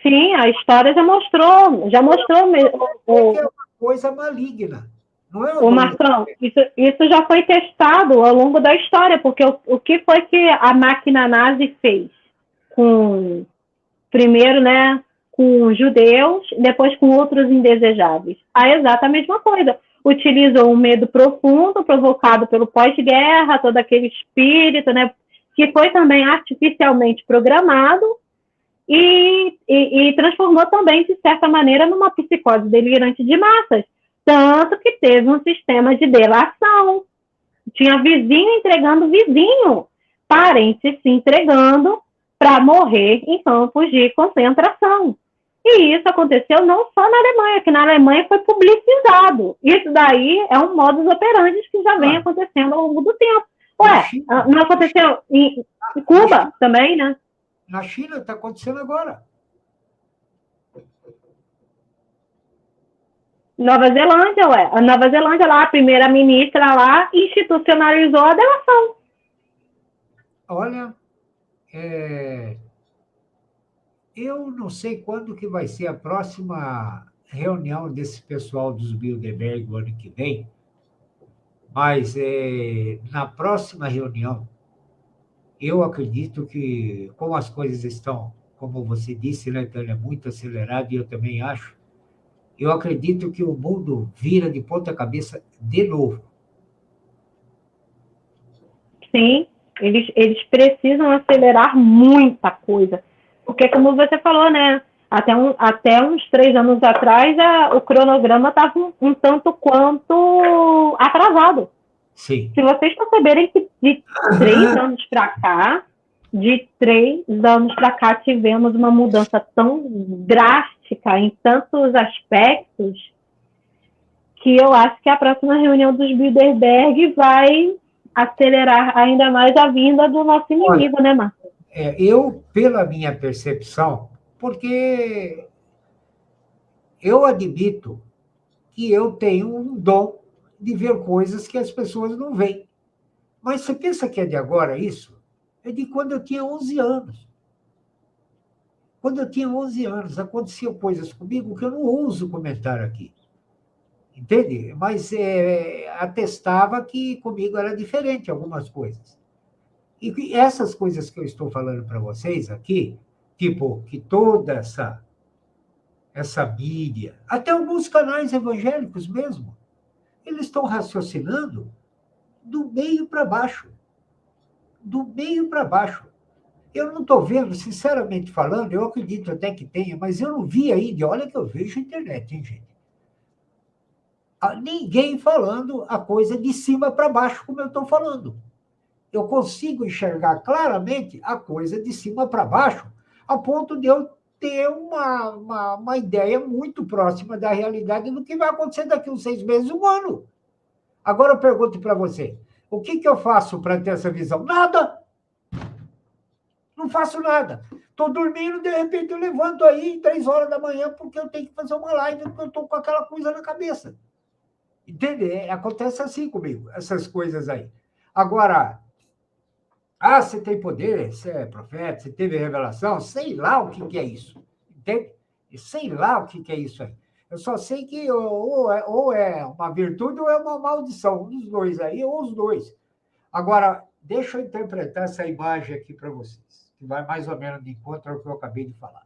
Sim, a história já mostrou mesmo. É uma coisa maligna. Não é uma Ô, doença. Marcão, isso já foi testado ao longo da história, porque o que foi que a máquina nazi fez? Com, primeiro, né, com judeus, depois com outros indesejáveis. A exata mesma coisa. Utilizou um medo profundo provocado pelo pós-guerra, todo aquele espírito, né, que foi também artificialmente programado e transformou também, de certa maneira, numa psicose delirante de massas. Tanto que teve um sistema de delação. Tinha vizinho entregando vizinho, parente se entregando para morrer em campos de concentração. E isso aconteceu não só na Alemanha, que na Alemanha foi publicizado. Isso daí é um modus operandi que já vem Claro, acontecendo ao longo do tempo. na Ué, China, não aconteceu em na Cuba China, também, né? na China está acontecendo agora. Nova Zelândia, ué. A Nova Zelândia lá, a primeira-ministra lá, institucionalizou a delação. Olha, é, eu não sei quando que vai ser a próxima reunião desse pessoal dos Bilderberg o ano que vem, mas na próxima reunião, eu acredito que, como as coisas estão, como você disse, né, Tânia, muito acelerado, e eu também acho, eu acredito que o mundo vira de ponta cabeça de novo. Sim, eles precisam acelerar muita coisa. Porque, como você falou, né? Até uns 3 anos atrás, o cronograma estava um tanto quanto atrasado. Sim. Se vocês perceberem que de 3 anos para cá, tivemos uma mudança tão drástica em tantos aspectos que eu acho que a próxima reunião dos Bilderberg vai acelerar ainda mais a vinda do nosso Olha, inimigo, né, Marcos? eu, pela minha percepção, porque eu admito que eu tenho um dom de ver coisas que as pessoas não veem. Mas você pensa que é de agora isso? É de quando eu tinha 11 anos. Quando eu tinha 11 anos, aconteciam coisas comigo que eu não ouso comentar aqui. Entende? Mas atestava que comigo era diferente algumas coisas. E essas coisas que eu estou falando para vocês aqui, tipo, que toda essa mídia, até alguns canais evangélicos mesmo, eles estão raciocinando do meio para baixo. Do meio para baixo. Eu não estou vendo, sinceramente falando, eu acredito até que tenha, mas eu não vi ainda. Olha que eu vejo a internet, hein, gente? Ninguém falando a coisa de cima para baixo, como eu estou falando. Eu consigo enxergar claramente a coisa de cima para baixo, a ponto de eu ter uma ideia muito próxima da realidade do que vai acontecer daqui a uns 6 meses, um ano. Agora eu pergunto para você, o que eu faço para ter essa visão? Nada! Não faço nada. Estou dormindo, de repente eu levanto aí 3 horas da manhã porque eu tenho que fazer uma live, porque eu estou com aquela coisa na cabeça. Entende? Acontece assim comigo, essas coisas aí. Agora, você tem poder, você é profeta, você teve revelação, sei lá o que é isso. Entende? Sei lá o que é isso aí. Eu só sei que ou é uma virtude ou é uma maldição, um dos dois aí, ou os dois. Agora, deixa eu interpretar essa imagem aqui para vocês, que vai mais ou menos de encontro ao que eu acabei de falar.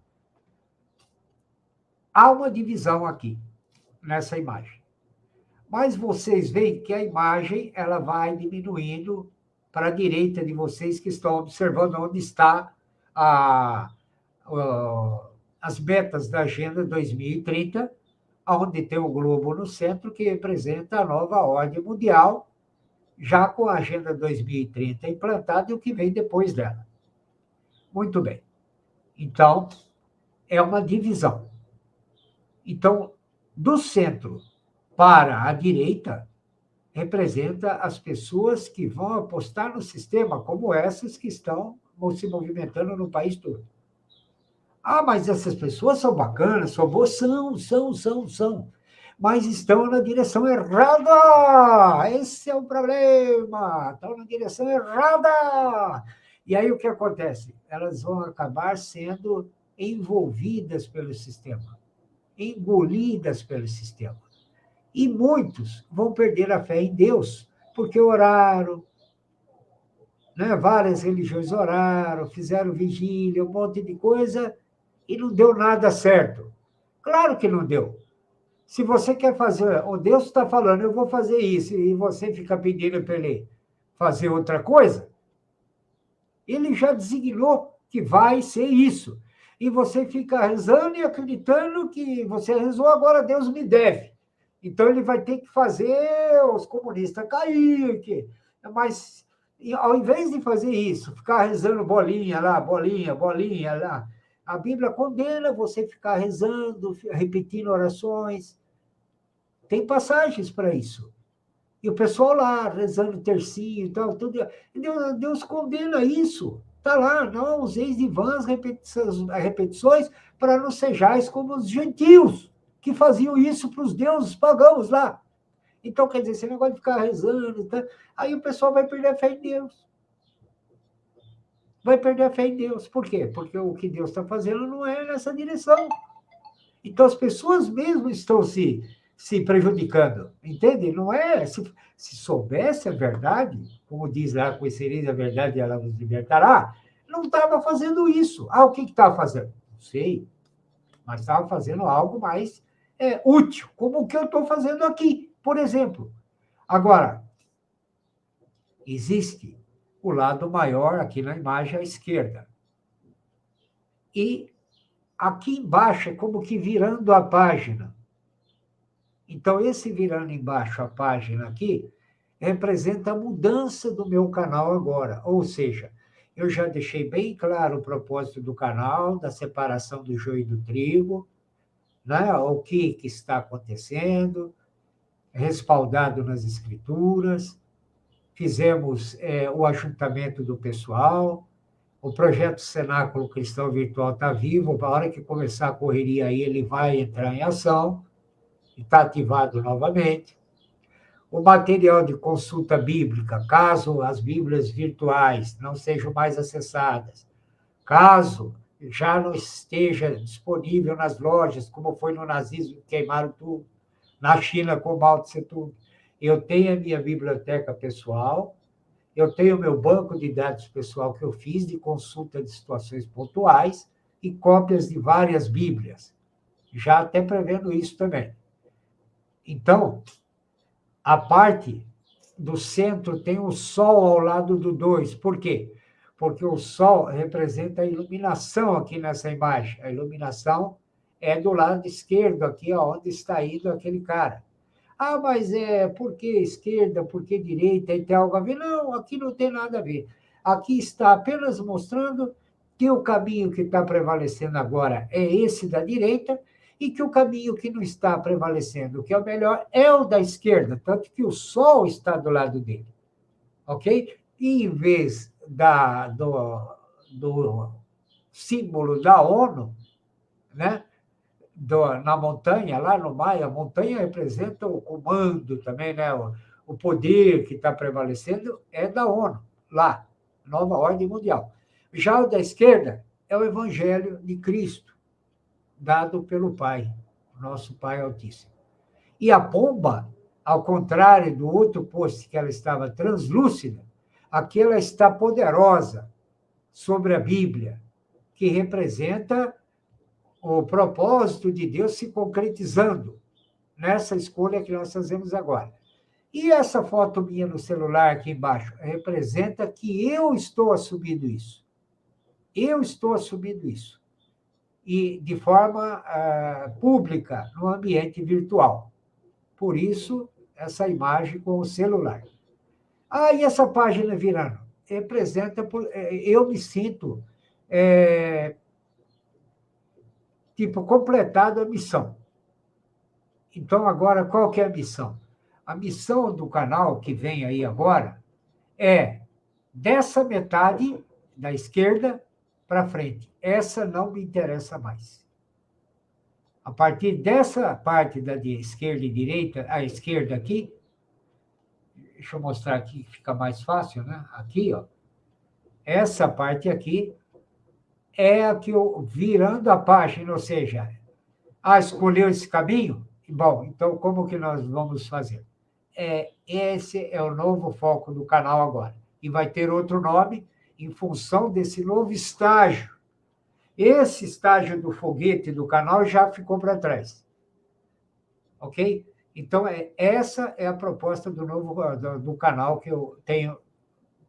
Há uma divisão aqui, nessa imagem. Mas vocês veem que a imagem ela vai diminuindo para a direita de vocês que estão observando onde está as metas da Agenda 2030, onde tem o globo no centro, que representa a nova ordem mundial, já com a Agenda 2030 implantada e o que vem depois dela. Muito bem. Então, é uma divisão. Então, do centro para a direita, representa as pessoas que vão apostar no sistema, como essas que estão se movimentando no país todo. Mas essas pessoas são bacanas, são boas, são. Mas estão na direção errada. Esse é o problema. Estão na direção errada. E aí o que acontece? Elas vão acabar sendo envolvidas pelo sistema, engolidas pelo sistema. E muitos vão perder a fé em Deus, porque oraram, né? Várias religiões oraram, fizeram vigília, um monte de coisa, e não deu nada certo. Claro que não deu. Se você quer fazer, o Deus está falando, eu vou fazer isso, e você fica pedindo para ele fazer outra coisa, ele já designou que vai ser isso. E você fica rezando e acreditando que você rezou, agora Deus me deve. Então ele vai ter que fazer os comunistas cair. Mas, ao invés de fazer isso, ficar rezando bolinha lá, bolinha, bolinha lá, a Bíblia condena você ficar rezando, repetindo orações. Tem passagens para isso. E o pessoal lá, rezando tercinho e tal, tudo. Deus condena isso. Está lá, não useis de vãs repetições para não sejais como os gentios, que faziam isso para os deuses pagãos lá. Então, quer dizer, esse negócio de ficar rezando, tá? Aí o pessoal vai perder a fé em Deus. Vai perder a fé em Deus. Por quê? Porque o que Deus está fazendo não é nessa direção. Então, as pessoas mesmo estão se prejudicando, entende? Não é... Se soubesse a verdade, como diz lá, conhecereis a verdade e ela vos libertará, não estava fazendo isso. O que estava fazendo? Não sei, mas estava fazendo algo mais útil, como o que eu estou fazendo aqui, por exemplo. Agora, existe o lado maior aqui na imagem à esquerda. E aqui embaixo é como que virando a página. Então, esse virando embaixo a página aqui representa a mudança do meu canal agora. Ou seja, eu já deixei bem claro o propósito do canal, da separação do joio e do trigo, né? O que está acontecendo, respaldado nas escrituras. Fizemos o ajuntamento do pessoal, o projeto Cenáculo Cristão Virtual está vivo, a hora que começar a correria aí, ele vai entrar em ação, está ativado novamente. O material de consulta bíblica, caso as Bíblias virtuais não sejam mais acessadas, caso já não esteja disponível nas lojas, como foi no nazismo, queimaram tudo, na China com Mao Tse Tung, eu tenho a minha biblioteca pessoal, eu tenho o meu banco de dados pessoal que eu fiz de consulta de situações pontuais e cópias de várias Bíblias, já até prevendo isso também. Então, a parte do centro tem o Sol ao lado do 2. Por quê? Porque o Sol representa a iluminação aqui nessa imagem. A iluminação é do lado esquerdo, aqui onde está indo aquele cara. Mas por que esquerda, por que direita, e tem algo a ver? Não, aqui não tem nada a ver. Aqui está apenas mostrando que o caminho que está prevalecendo agora é esse da direita, e que o caminho que não está prevalecendo, que é o melhor, é o da esquerda, tanto que o Sol está do lado dele, ok? E em vez do símbolo da ONU, né? Na montanha, lá no Maia, a montanha representa o comando também, né? O poder que está prevalecendo é da ONU, lá, Nova Ordem Mundial. Já o da esquerda é o Evangelho de Cristo, dado pelo Pai, nosso Pai Altíssimo. E a pomba, ao contrário do outro post que ela estava translúcida, aqui ela está poderosa sobre a Bíblia, que representa o propósito de Deus se concretizando nessa escolha que nós fazemos agora. E essa foto minha no celular aqui embaixo representa que eu estou assumindo isso. Eu estou assumindo isso. E de forma pública, no ambiente virtual. Por isso, essa imagem com o celular. E essa página virando? Representa, eu me sinto, completado a missão. Então, agora, qual que é a missão? A missão do canal que vem aí agora é dessa metade da esquerda para frente. Essa não me interessa mais. A partir dessa parte da esquerda e direita, a esquerda aqui, deixa eu mostrar aqui que fica mais fácil, né? Aqui, ó. Essa parte aqui é a que eu, virando a página, ou seja, escolheu esse caminho, Bom, então, como que nós vamos fazer? Esse é o novo foco do canal agora. E vai ter outro nome em função desse novo estágio. Esse estágio do foguete do canal já ficou para trás. Ok? Então, essa é a proposta do canal que eu tenho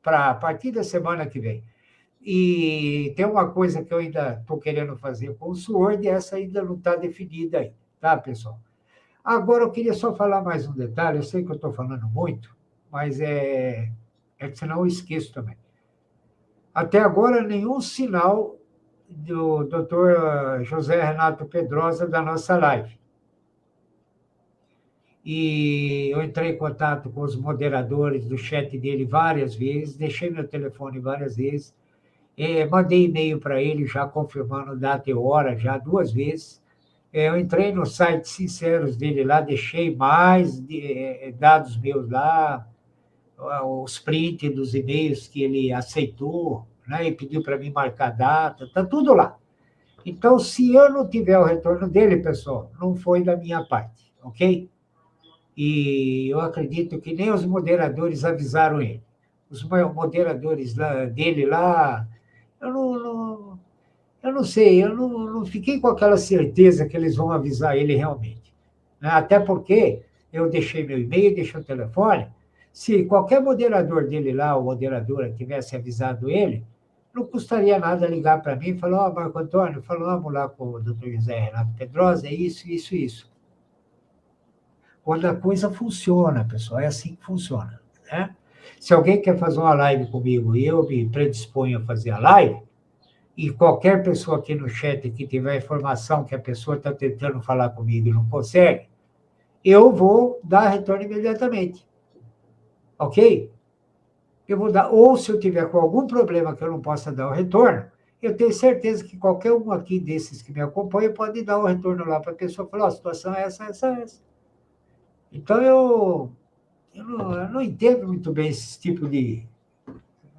para a partir da semana que vem. E tem uma coisa que eu ainda estou querendo fazer com o Sword, e essa ainda não está definida aí, tá, pessoal? Agora, eu queria só falar mais um detalhe, eu sei que eu estou falando muito, mas que senão eu esqueço também. Até agora, nenhum sinal do doutor José Renato Pedrosa da nossa live. E eu entrei em contato com os moderadores do chat dele várias vezes, deixei meu telefone várias vezes, mandei e-mail para ele já confirmando data e hora, já 2 vezes. Eu entrei no site Sinceros dele lá, deixei mais dados meus lá, os prints dos e-mails que ele aceitou, né, e pediu para mim marcar data, está tudo lá. Então, se eu não tiver o retorno dele, pessoal, não foi da minha parte, ok? E eu acredito que nem os moderadores avisaram ele. Os moderadores dele lá, eu não sei, eu não fiquei com aquela certeza que eles vão avisar ele realmente, né? Até porque eu deixei meu e-mail, deixei o telefone. Se qualquer moderador dele lá, ou moderadora, tivesse avisado ele, não custaria nada ligar para mim e falar: ó, Marco Antônio, falamos lá com o doutor José Renato Pedrosa, é isso, isso, isso. Quando a coisa funciona, pessoal, é assim que funciona, né? Se alguém quer fazer uma live comigo e eu me predisponho a fazer a live, e qualquer pessoa aqui no chat que tiver informação que a pessoa está tentando falar comigo e não consegue, eu vou dar retorno imediatamente. Ok? Eu vou dar, ou se eu tiver com algum problema que eu não possa dar o retorno, eu tenho certeza que qualquer um aqui desses que me acompanha pode dar o retorno lá para a pessoa e falar: a situação é essa, essa, essa. Então, eu não entendo muito bem esse tipo de.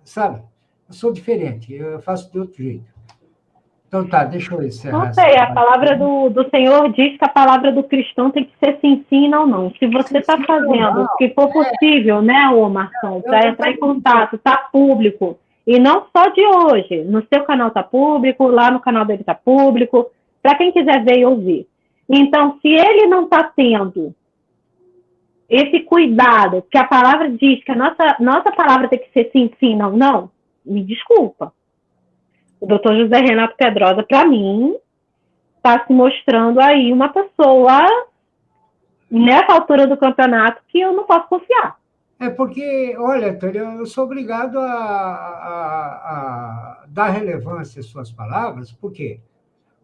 Sabe? Eu sou diferente, eu faço de outro jeito. Então tá, deixa eu encerrar Não essa sei, a parte. palavra do Senhor diz que a palavra do cristão tem que ser sim, sim, não, não. Se você está fazendo o que for possível, né, ô Marcão, para entrar em contato, tá público, e não só de hoje, no seu canal tá público, lá no canal dele tá público, para quem quiser ver e ouvir. Então, se ele não está tendo esse cuidado, que a palavra diz que a nossa palavra tem que ser sim, sim, não, não, me desculpa. O doutor José Renato Pedrosa, para mim, está se mostrando aí uma pessoa, nessa altura do campeonato, que eu não posso confiar. É porque, olha, Tânia, eu sou obrigado a dar relevância às suas palavras, por quê?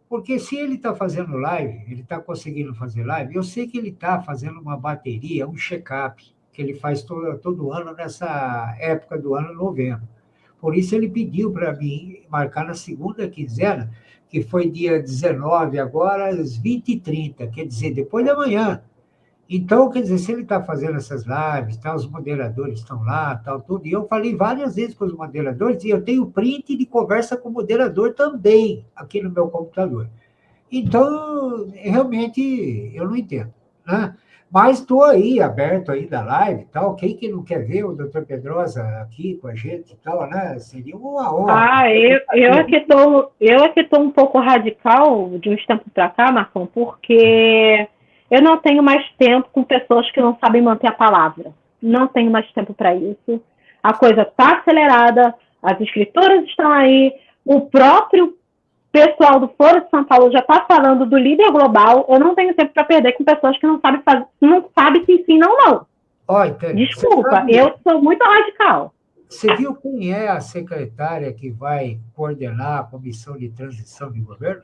Porque se ele está fazendo live, ele está conseguindo fazer live, eu sei que ele está fazendo uma bateria, um check-up, que ele faz todo ano nessa época do ano, novembro. Por isso ele pediu para mim marcar na segunda quinzena, que foi dia 19, agora às 20h30, quer dizer, depois da manhã. Então, quer dizer, se ele está fazendo essas lives, tá, os moderadores estão lá, tal, tudo, e eu falei várias vezes com os moderadores, e eu tenho print de conversa com o moderador também, aqui no meu computador. Então, realmente, eu não entendo, né? Mas estou aí, aberto aí da live, tal, quem que não quer ver o doutor Pedrosa aqui com a gente e tal, né? Seria uma honra. Ah, eu é que estou um pouco radical de uns tempos para cá, Marcão, porque eu não tenho mais tempo com pessoas que não sabem manter a palavra. Não tenho mais tempo para isso. A coisa está acelerada, as escrituras estão aí, o próprio pessoal do Foro de São Paulo já está falando do líder global. Eu não tenho tempo para perder com pessoas que não sabem fazer, não sabem se sim, não, não. Ó, Tânia, Desculpa, eu sou muito radical. Você viu quem é a secretária que vai coordenar a comissão de transição de governo?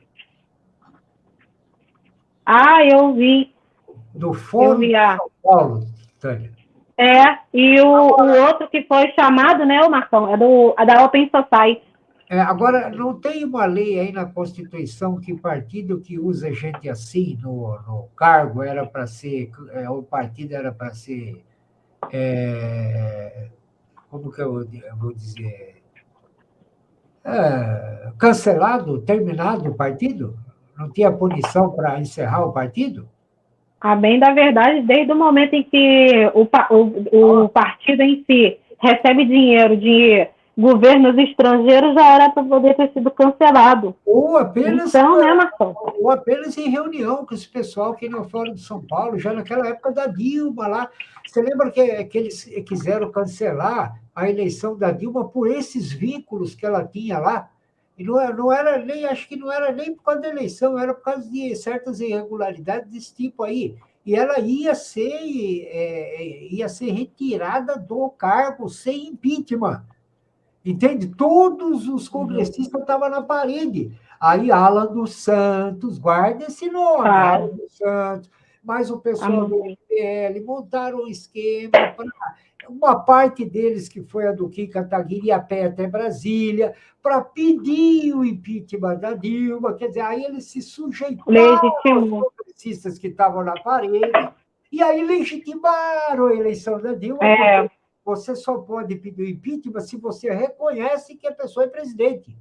Ah, eu vi. Do Foro de São Paulo, Tânia. E o outro que foi chamado, né, o Marcão, é da Open Society. Agora, não tem uma lei aí na Constituição que partido que usa gente assim no cargo era para ser, o partido era para ser, como que eu vou dizer, cancelado, terminado o partido? Não tinha punição para encerrar o partido? A bem da verdade, desde o momento em que o partido em si recebe dinheiro de governos estrangeiros, já era para poder ter sido cancelado. Ou apenas, então, né, Marcão? ou apenas em reunião com esse pessoal aqui no Fórum de São Paulo, já naquela época da Dilma lá. Você lembra que eles quiseram cancelar a eleição da Dilma por esses vínculos que ela tinha lá? E não era nem, acho que não era nem por causa da eleição, era por causa de certas irregularidades desse tipo aí. E ela ia ser retirada do cargo sem impeachment. Entende? Todos os congressistas estavam na parede. Aí Alan dos Santos, guarda esse nome, Claro. Alan dos Santos, mais o pessoal do MPL, montaram um esquema para uma parte deles, que foi a do Kim Kataguiri, a pé até Brasília, para pedir o impeachment da Dilma. Quer dizer, aí eles se sujeitaram aos congressistas que estavam na parede, e aí legitimaram a eleição da Dilma, porque você só pode pedir o impeachment se você reconhece que a pessoa é presidente.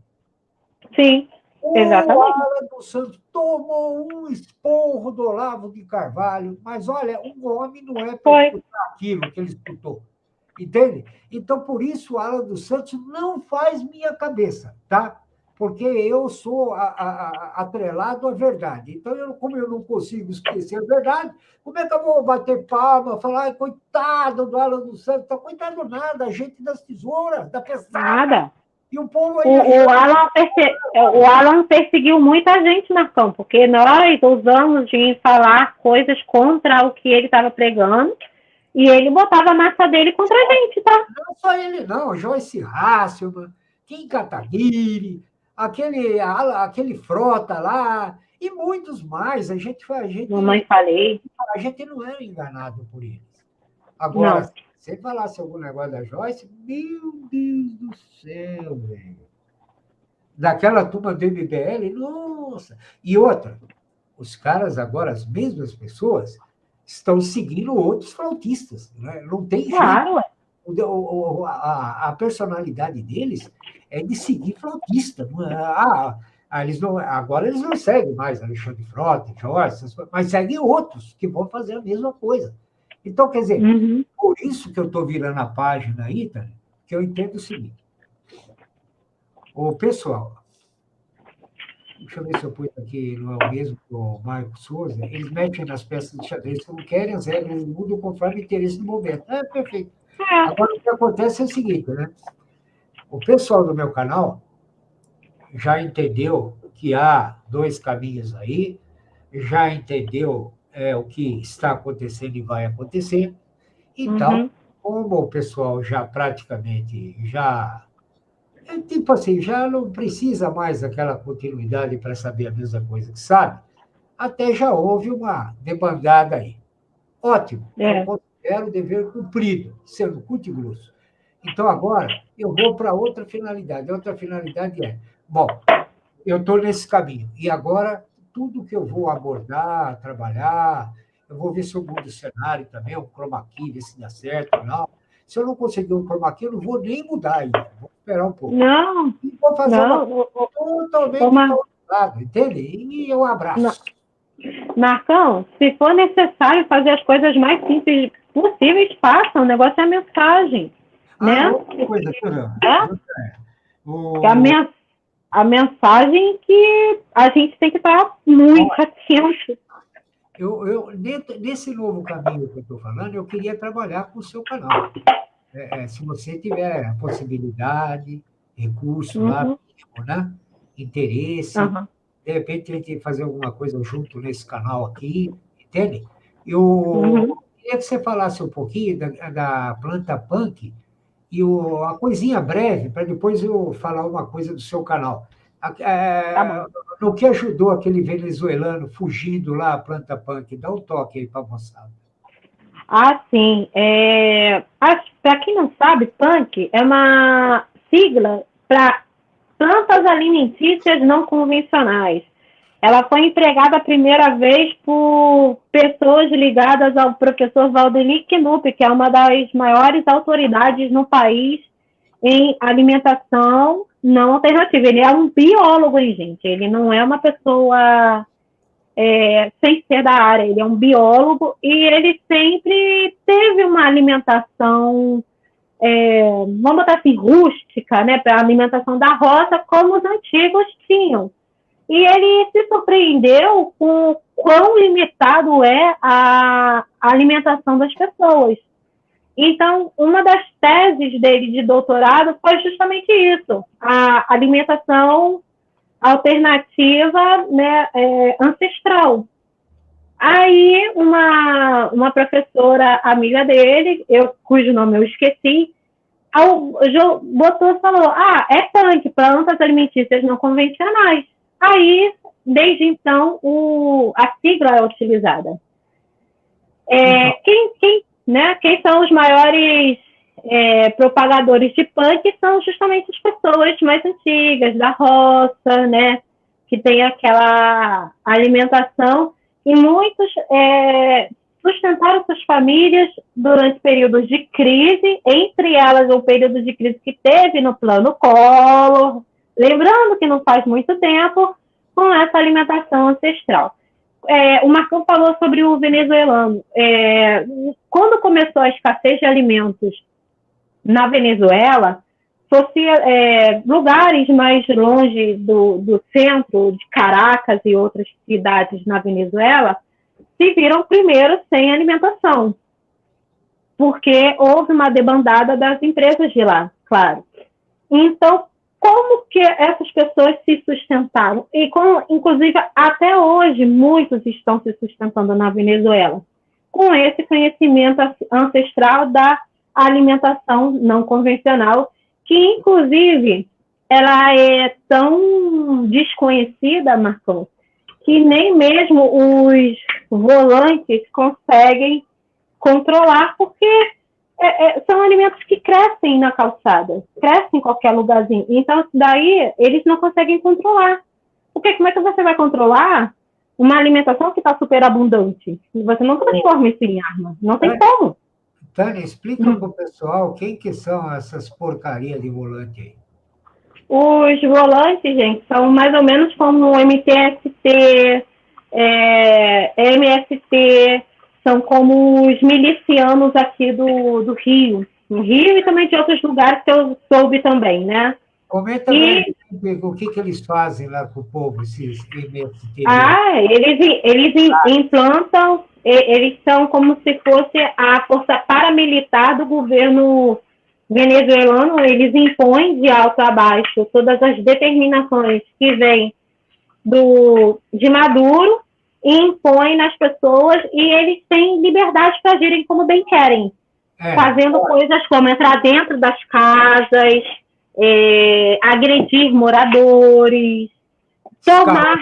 Sim, exatamente. O Alan dos Santos tomou um esporro do Olavo de Carvalho, mas, olha, um homem não é para escutar aquilo que ele escutou. Entende? Então, por isso, o Alan dos Santos não faz minha cabeça, tá? Porque eu sou atrelado à verdade. Então, como eu não consigo esquecer a verdade, como é que eu vou bater palma, falar, coitado do Alan dos Santos? Então, coitado nada, a gente das tesouras, da pesada. Nada. E o povo aí... O Alan perseguiu muita gente, Marcão, porque nós usamos de falar coisas contra o que ele estava pregando, e ele botava a massa dele contra a gente, tá? Não só ele, não. Joyce Hasselman, Kim Kataguiri, aquele Frota lá, e muitos mais. A gente não era enganado por eles. Agora, não. Se você falasse algum negócio da Joyce, meu Deus do céu, velho. Daquela turma do MBL, nossa. E outra, os caras agora, as mesmas pessoas, estão seguindo outros flautistas. Né? Não tem jeito. A personalidade deles é de seguir flautista. Agora eles não seguem mais Alexandre Frota, Jorge, mas seguem outros que vão fazer a mesma coisa. Então, quer dizer, por isso que eu estou virando a página aí, tá? Que eu entendo o seguinte. O pessoal, deixa eu ver se eu pus aqui, não é o mesmo que o Marco Souza, eles mexem nas peças de xadrez como querem, as regras mudam conforme o interesse do momento. Perfeito. Agora, o que acontece é o seguinte, né? O pessoal do meu canal já entendeu que há dois caminhos aí, já entendeu o que está acontecendo e vai acontecer. Então, como o pessoal já praticamente tipo assim, já não precisa mais daquela continuidade para saber a mesma coisa que sabe, até já houve uma debandada aí. Ótimo, eu considero o dever cumprido, sendo curto e grosso. Então, agora, eu vou para outra finalidade. A outra finalidade é, bom, eu estou nesse caminho, e agora, tudo que eu vou abordar, trabalhar, eu vou ver se eu mudo o cenário também, o chroma key, ver se dá certo ou não. Se eu não conseguir um chroma key, eu não vou nem mudar ainda, vou esperar um pouco. Não, e vou fazer totalmente do outro lado, entende? E um abraço. Marcão, se for necessário fazer as coisas mais simples possíveis, façam. O negócio é a mensagem. Né? Outra coisa, a mensagem que a gente tem que estar muito atento. Nesse novo caminho que eu estou falando, eu queria trabalhar com o seu canal. Se você tiver a possibilidade, recurso lá, né? Interesse, de repente a gente fazer alguma coisa junto nesse canal aqui, entende? Eu queria que você falasse um pouquinho da planta punk e a coisinha breve, para depois eu falar uma coisa do seu canal. No que ajudou aquele venezuelano fugido lá, a planta punk? Dá um toque aí para a moçada. Sim. Para quem não sabe, punk é uma sigla para plantas alimentícias não convencionais. Ela foi empregada a primeira vez por pessoas ligadas ao professor Valdemir Knupp, que é uma das maiores autoridades no país em alimentação não alternativa. Ele é um biólogo, hein, gente? Ele não é uma pessoa sem ser da área, ele é um biólogo e ele sempre teve uma alimentação, vamos botar assim, rústica, né, para a alimentação da roça, como os antigos tinham. E ele se surpreendeu com o quão limitado é a alimentação das pessoas. Então, uma das teses dele de doutorado foi justamente isso, a alimentação alternativa, né, ancestral. Aí, uma professora amiga dele, cujo nome eu esqueci, botou e falou, é punk, plantas alimentícias não convencionais. Aí, desde então, a sigla é utilizada. Quem são os maiores propagadores de punk são justamente as pessoas mais antigas, da roça, né, que tem aquela alimentação, e muitos sustentaram suas famílias durante períodos de crise, entre elas o período de crise que teve no plano Collor, lembrando que não faz muito tempo, com essa alimentação ancestral. O Marcão falou sobre o venezuelano. Quando começou a escassez de alimentos na Venezuela, lugares mais longe do centro de Caracas e outras cidades na Venezuela se viram primeiro sem alimentação, porque houve uma debandada das empresas de lá, claro. Então, como que essas pessoas se sustentaram? E inclusive, até hoje, muitos estão se sustentando na Venezuela, com esse conhecimento ancestral da alimentação não convencional, que, inclusive, ela é tão desconhecida, Marcão, que nem mesmo os volantes conseguem controlar, porque são alimentos que crescem na calçada, crescem em qualquer lugarzinho. Então, daí, eles não conseguem controlar. Porque como é que você vai controlar uma alimentação que está super abundante? Você não transforma isso em arma. Não tem como. Tânia, explica para o pessoal quem que são essas porcarias de volante aí. Os volantes, gente, são mais ou menos como o MTST, MST, são como os milicianos aqui do Rio. No Rio e também de outros lugares que eu soube também, né? Comenta o que eles fazem lá com o povo, esses MST. Eles implantam, eles são como se fosse a força paramilitar do governo venezuelano. Eles impõem de alto a baixo todas as determinações que vêm de Maduro e impõem nas pessoas, e eles têm liberdade para agirem como bem querem, fazendo coisas como entrar dentro das casas, agredir moradores, tomar,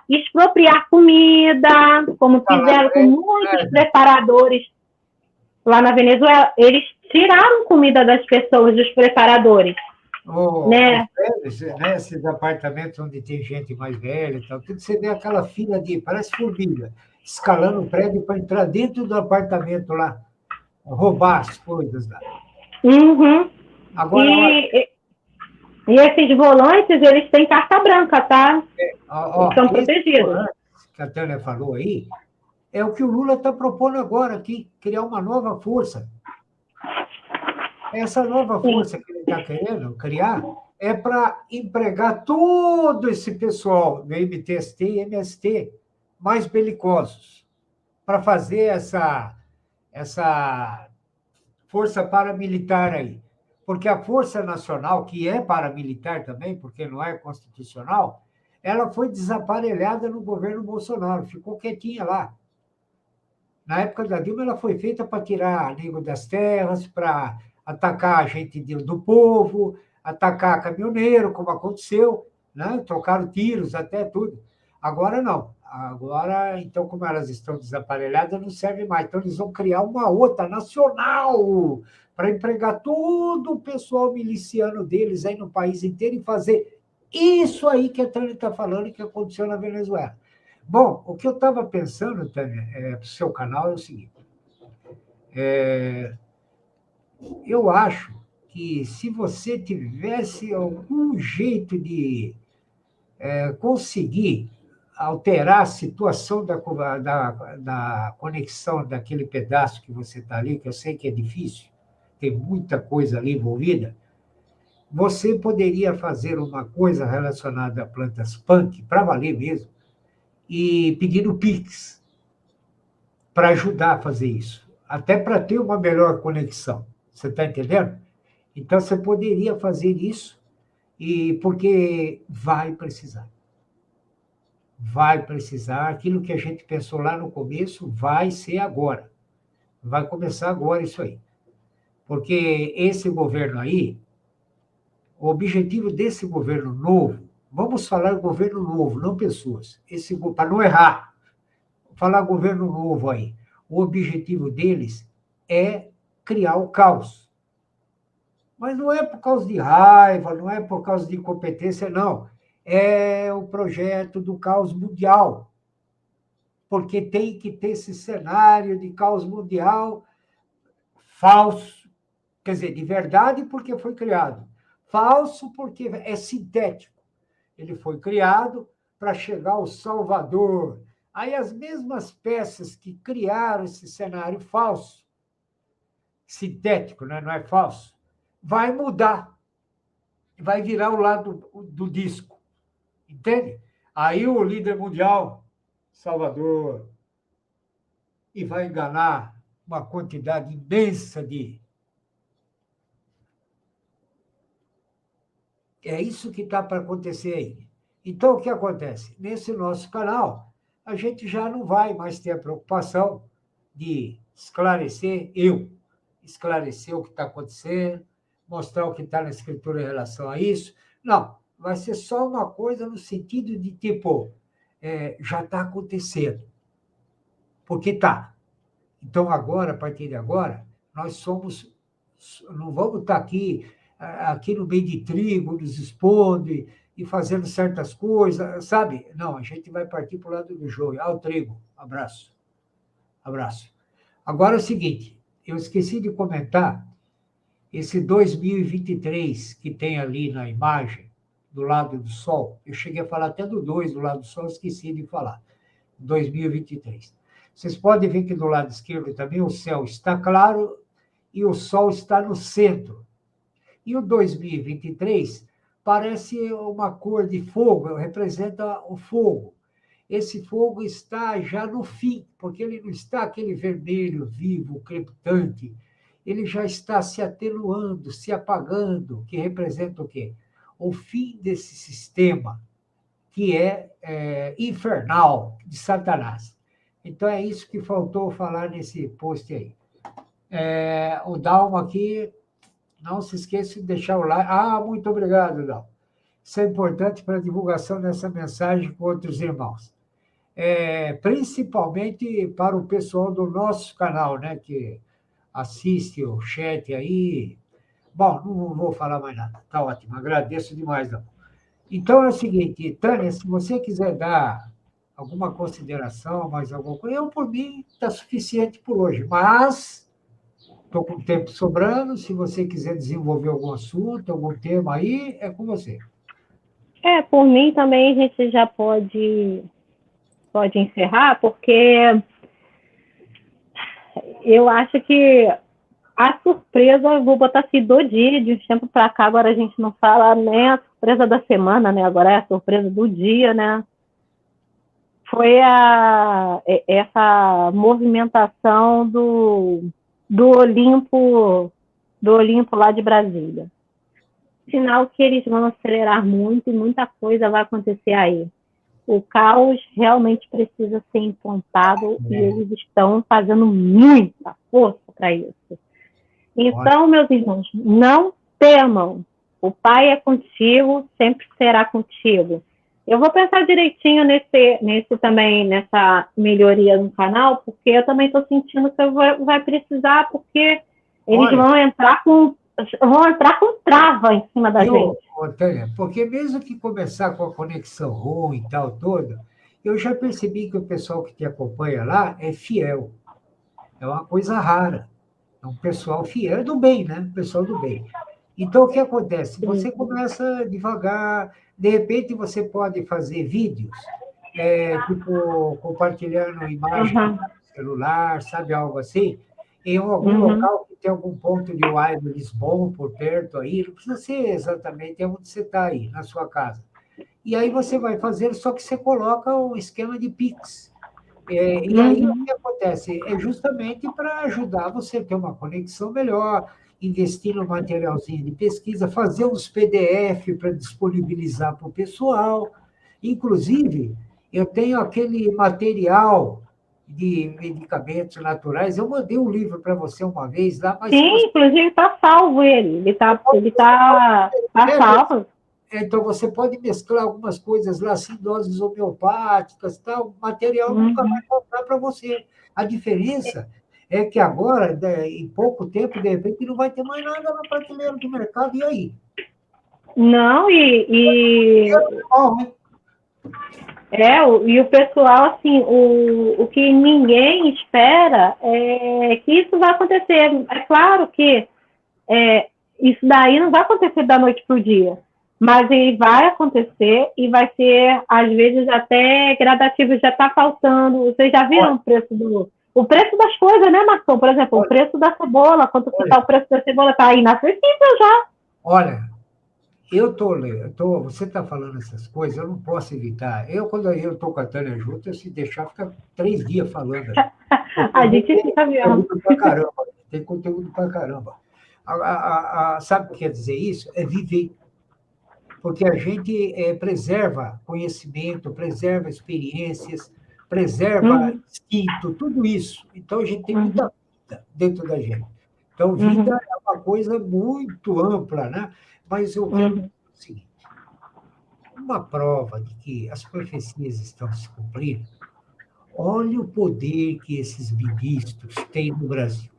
expropriar comida, como fizeram com muitos preparadores lá na Venezuela. Eles tiraram comida das pessoas, dos preparadores. Esses apartamentos onde tem gente mais velha e tal, tudo, você vê aquela fila parece formiga, escalando o prédio para entrar dentro do apartamento lá, roubar as coisas lá. Uhum. Agora, e esses volantes, eles têm carta branca, tá? Estão protegidos. Que a Tânia falou aí, é o que o Lula está propondo agora aqui, criar uma nova força. Essa nova força que ele está querendo criar é para empregar todo esse pessoal do MTST e MST mais belicosos, para fazer essa força paramilitar aí. Porque a Força Nacional, que é paramilitar também, porque não é constitucional, ela foi desaparelhada no governo Bolsonaro, ficou quietinha lá. Na época da Dilma, ela foi feita para tirar nego das terras, para atacar a gente do povo, atacar caminhoneiro, como aconteceu, né? Trocaram tiros, até tudo. Agora não. Agora, então, como elas estão desaparelhadas, não serve mais. Então, eles vão criar uma outra nacional para empregar todo o pessoal miliciano deles aí no país inteiro e fazer isso aí que a Tânia está falando que aconteceu na Venezuela. Bom, o que eu estava pensando, Tânia, para o seu canal é o seguinte. Eu acho que se você tivesse algum jeito de conseguir alterar a situação da conexão daquele pedaço que você está ali, que eu sei que é difícil, tem muita coisa ali envolvida, você poderia fazer uma coisa relacionada a plantas punk, para valer mesmo, e pedir o Pix para ajudar a fazer isso, até para ter uma melhor conexão. Você está entendendo? Então, você poderia fazer isso, porque vai precisar. Vai precisar. Aquilo que a gente pensou lá no começo vai ser agora. Vai começar agora isso aí. Porque esse governo aí, o objetivo desse governo novo, vamos falar governo novo, não pessoas, para não errar, falar governo novo aí, o objetivo deles é criar o caos. Mas não é por causa de raiva, não é por causa de incompetência, não. É o projeto do caos mundial. Porque tem que ter esse cenário de caos mundial falso, quer dizer, de verdade porque foi criado. Falso porque é sintético. Ele foi criado para chegar ao Salvador. Aí as mesmas peças que criaram esse cenário falso, sintético, né? Não é falso, vai mudar, vai virar o lado do disco, entende? Aí o líder mundial, Salvador, e vai enganar uma quantidade imensa de... É isso que está para acontecer aí. Então, o que acontece? Nesse nosso canal, a gente já não vai mais ter a preocupação de esclarecer o que está acontecendo, mostrar o que está na escritura em relação a isso. Não, vai ser só uma coisa no sentido de, tipo, já está acontecendo. Porque está. Então, agora, a partir de agora, nós não vamos estar aqui no meio de trigo, nos expondo e fazendo certas coisas, sabe? Não, a gente vai partir para o lado do joio. O trigo. Abraço. Abraço. Agora é o seguinte, eu esqueci de comentar esse 2023 que tem ali na imagem, do lado do Sol. Eu cheguei a falar até do 2 do lado do Sol, esqueci de falar. 2023. Vocês podem ver que do lado esquerdo também o céu está claro e o Sol está no centro. E o 2023 parece uma cor de fogo, representa o fogo. Esse fogo está já no fim, porque ele não está aquele vermelho vivo, crepitante, ele já está se atenuando, se apagando, que representa o quê? O fim desse sistema, que é infernal, de Satanás. Então, é isso que faltou falar nesse post aí. O Dalmo aqui, não se esqueça de deixar o like. Muito obrigado, Dalmo. Isso é importante para a divulgação dessa mensagem com outros irmãos. Principalmente para o pessoal do nosso canal, né, que assiste o chat aí. Bom, não vou falar mais nada. Está ótimo, agradeço demais, Dalmo. Então, é o seguinte, Tânia, se você quiser dar alguma consideração, mais alguma coisa, por mim, está suficiente por hoje. Mas estou com tempo sobrando, se você quiser desenvolver algum assunto, algum tema aí, é com você. Por mim também a gente já pode encerrar, porque eu acho que a surpresa, eu vou botar assim, do dia, de um tempo para cá, agora a gente não fala nem a surpresa da semana, né? Agora é a surpresa do dia, né? Foi essa movimentação do Olimpo lá de Brasília. Sinal que eles vão acelerar muito e muita coisa vai acontecer aí. O caos realmente precisa ser implantado e eles estão fazendo muita força para isso. Então, meus irmãos, não temam. O Pai é contigo, sempre será contigo. Eu vou pensar direitinho nesse também, nessa melhoria no canal, porque eu também estou sentindo que vai precisar, porque eles vão entrar com trava em cima da gente. Tânia, porque mesmo que começar com a conexão ruim e tal toda, eu já percebi que o pessoal que te acompanha lá é fiel. É uma coisa rara. É um pessoal fiel, do bem, né? Pessoal do bem. Então, o que acontece? Você começa devagar, de repente você pode fazer vídeos tipo, compartilhando imagem Uhum. no celular, sabe, algo assim, em algum Uhum. local que tem algum ponto de wireless bom por perto aí, não precisa ser exatamente onde você está aí, na sua casa. E aí você vai fazer, só que você coloca o esquema de Pix. E aí o Uhum. que acontece? É justamente para ajudar você a ter uma conexão melhor, investir no materialzinho de pesquisa, fazer uns PDF para disponibilizar para o pessoal. Inclusive, eu tenho aquele material de medicamentos naturais. Eu mandei um livro para você uma vez lá, mas se Sim, você inclusive está salvo ele. Ele está ele você pode, tá, tá é, salvo. então, você pode mesclar algumas coisas lá, assim, doses homeopáticas, tal, o material nunca vai Uhum. faltar para você. A diferença é que agora, em pouco tempo, de repente, não vai ter mais nada na prateleira do mercado, e aí? Não, Bom, hein? e o pessoal, assim, o que ninguém espera é que isso vai acontecer. É claro que é, isso daí não vai acontecer da noite para o dia, mas ele vai acontecer e vai ser, às vezes, até gradativo, já está faltando. Vocês já viram Olha, o preço das coisas, né, Marcão? Por exemplo, o olha, preço da cebola, quanto que está olha, o preço da cebola? Está inacessível já. olha, você está falando essas coisas, eu não posso evitar. Quando eu estou com a Tânia junto, eu se deixar, fica 3 dias falando aí. Porque A a gente gente tem fica vendo. conteúdo pra caramba, tem conteúdo pra caramba. Sabe o que quer dizer isso? É viver. Porque a gente preserva conhecimento, preserva experiências, preserva Uhum, instinto, tudo isso. Então, a gente tem uhum, muita vida dentro da gente. Então, vida uhum, é uma coisa muito ampla, né? Mas eu quero dizer uhum, o seguinte: uma prova de que as profecias estão se cumprindo, olha o poder que esses ministros têm no Brasil.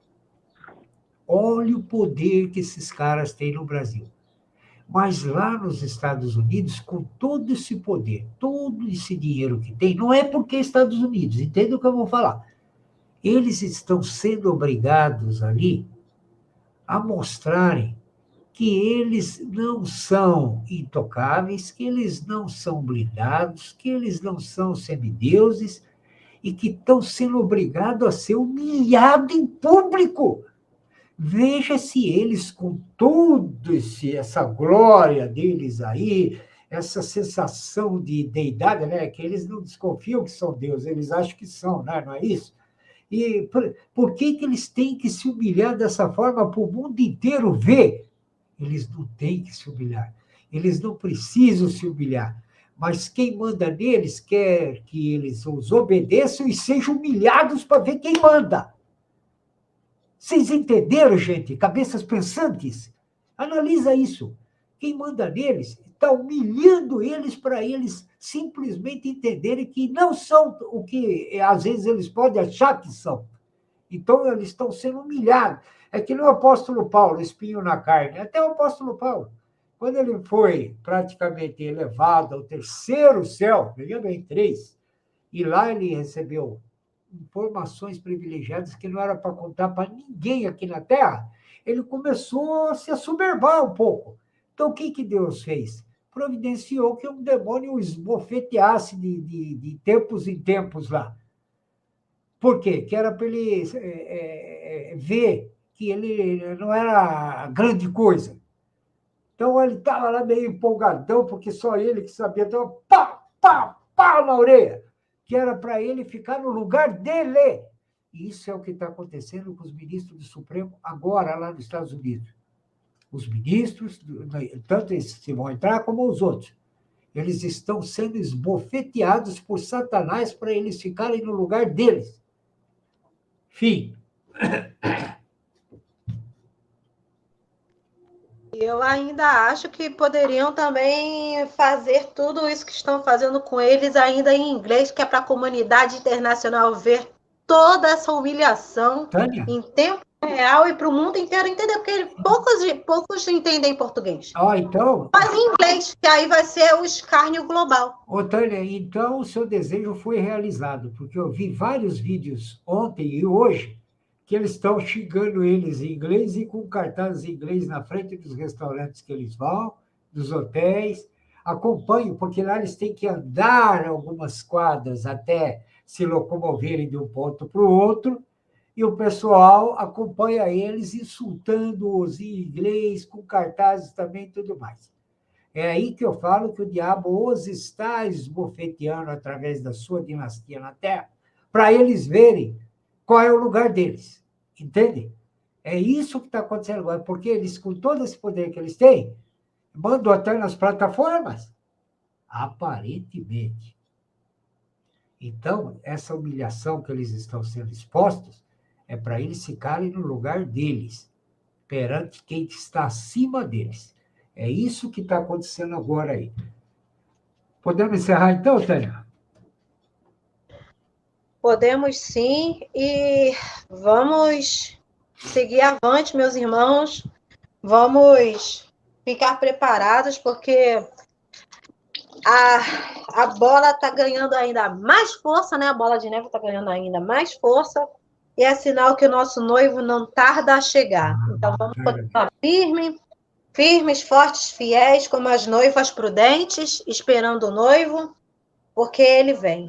Olha o poder que esses caras têm no Brasil. Mas lá nos Estados Unidos, com todo esse poder, todo esse dinheiro que tem, não é porque é Estados Unidos, entenda o que eu vou falar. Eles estão sendo obrigados ali a mostrarem que eles não são intocáveis, que eles não são blindados, que eles não são semideuses e que estão sendo obrigados a ser humilhados em público. Veja se eles, com toda essa glória deles aí, essa sensação de deidade, né? Que eles não desconfiam que são Deus, eles acham que são, né? Não é isso? E por que, que eles têm que se humilhar dessa forma para o mundo inteiro ver? Eles não têm que se humilhar, eles não precisam se humilhar. Mas quem manda neles quer que eles os obedeçam e sejam humilhados para ver quem manda. Vocês entenderam, gente? Cabeças pensantes? Analisa isso. Quem manda neles está humilhando eles para eles simplesmente entenderem que não são o que às vezes eles podem achar que são. Então, eles estão sendo humilhados. É que nem o apóstolo Paulo, espinho na carne. Até o apóstolo Paulo, quando ele foi praticamente elevado ao terceiro céu, veja bem, três, e lá ele recebeu informações privilegiadas que não era para contar para ninguém aqui na Terra, ele começou a se assoberbar um pouco. Então, o que, que Deus fez? Providenciou que um demônio o esbofeteasse de tempos em tempos lá. Por quê? Que era para ele ver que ele não era grande coisa. Então, ele estava lá meio empolgadão, porque só ele que sabia. Então, pá, pá, pá na orelha, que era para ele ficar no lugar dele. E isso é o que está acontecendo com os ministros do Supremo agora, lá nos Estados Unidos. Os ministros, tanto esses que vão entrar como os outros, eles estão sendo esbofeteados por Satanás para eles ficarem no lugar deles. Fim. Eu ainda acho que poderiam também fazer tudo isso que estão fazendo com eles ainda em inglês, que é para a comunidade internacional ver toda essa humilhação Tânia? em tempo real e para o mundo inteiro entender, porque poucos entendem português. Então, Mas em inglês, que aí vai ser o escárnio global. Tânia, então o seu desejo foi realizado, porque eu vi vários vídeos ontem e hoje que eles estão xingando eles em inglês e com cartazes em inglês na frente dos restaurantes que eles vão, dos hotéis. acompanho, porque lá eles têm que andar algumas quadras até se locomoverem de um ponto para o outro, e o pessoal acompanha eles insultando-os em inglês, com cartazes também e tudo mais. É aí que eu falo que o diabo os está esbofeteando através da sua dinastia na Terra, para eles verem qual é o lugar deles. Entende? É isso que está acontecendo agora, porque eles, com todo esse poder que eles têm, mandam até nas plataformas, aparentemente. Então, essa humilhação que eles estão sendo expostos é para eles ficarem no lugar deles, perante quem está acima deles. É isso que está acontecendo agora aí. Podemos encerrar então, Tânia? Podemos sim, e vamos seguir avante, meus irmãos. Vamos ficar preparados, porque a bola está ganhando ainda mais força, né? A bola de neve está ganhando ainda mais força, e é sinal que o nosso noivo não tarda a chegar. Então, vamos continuar firmes, fortes, fiéis, como as noivas prudentes, esperando o noivo, porque ele vem.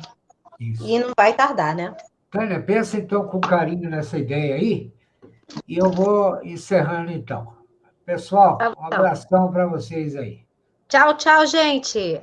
Isso. E não vai tardar, né? Tânia, pensa então com carinho nessa ideia aí, e eu vou encerrando então. Pessoal, um abração para vocês aí. Tchau, tchau, gente!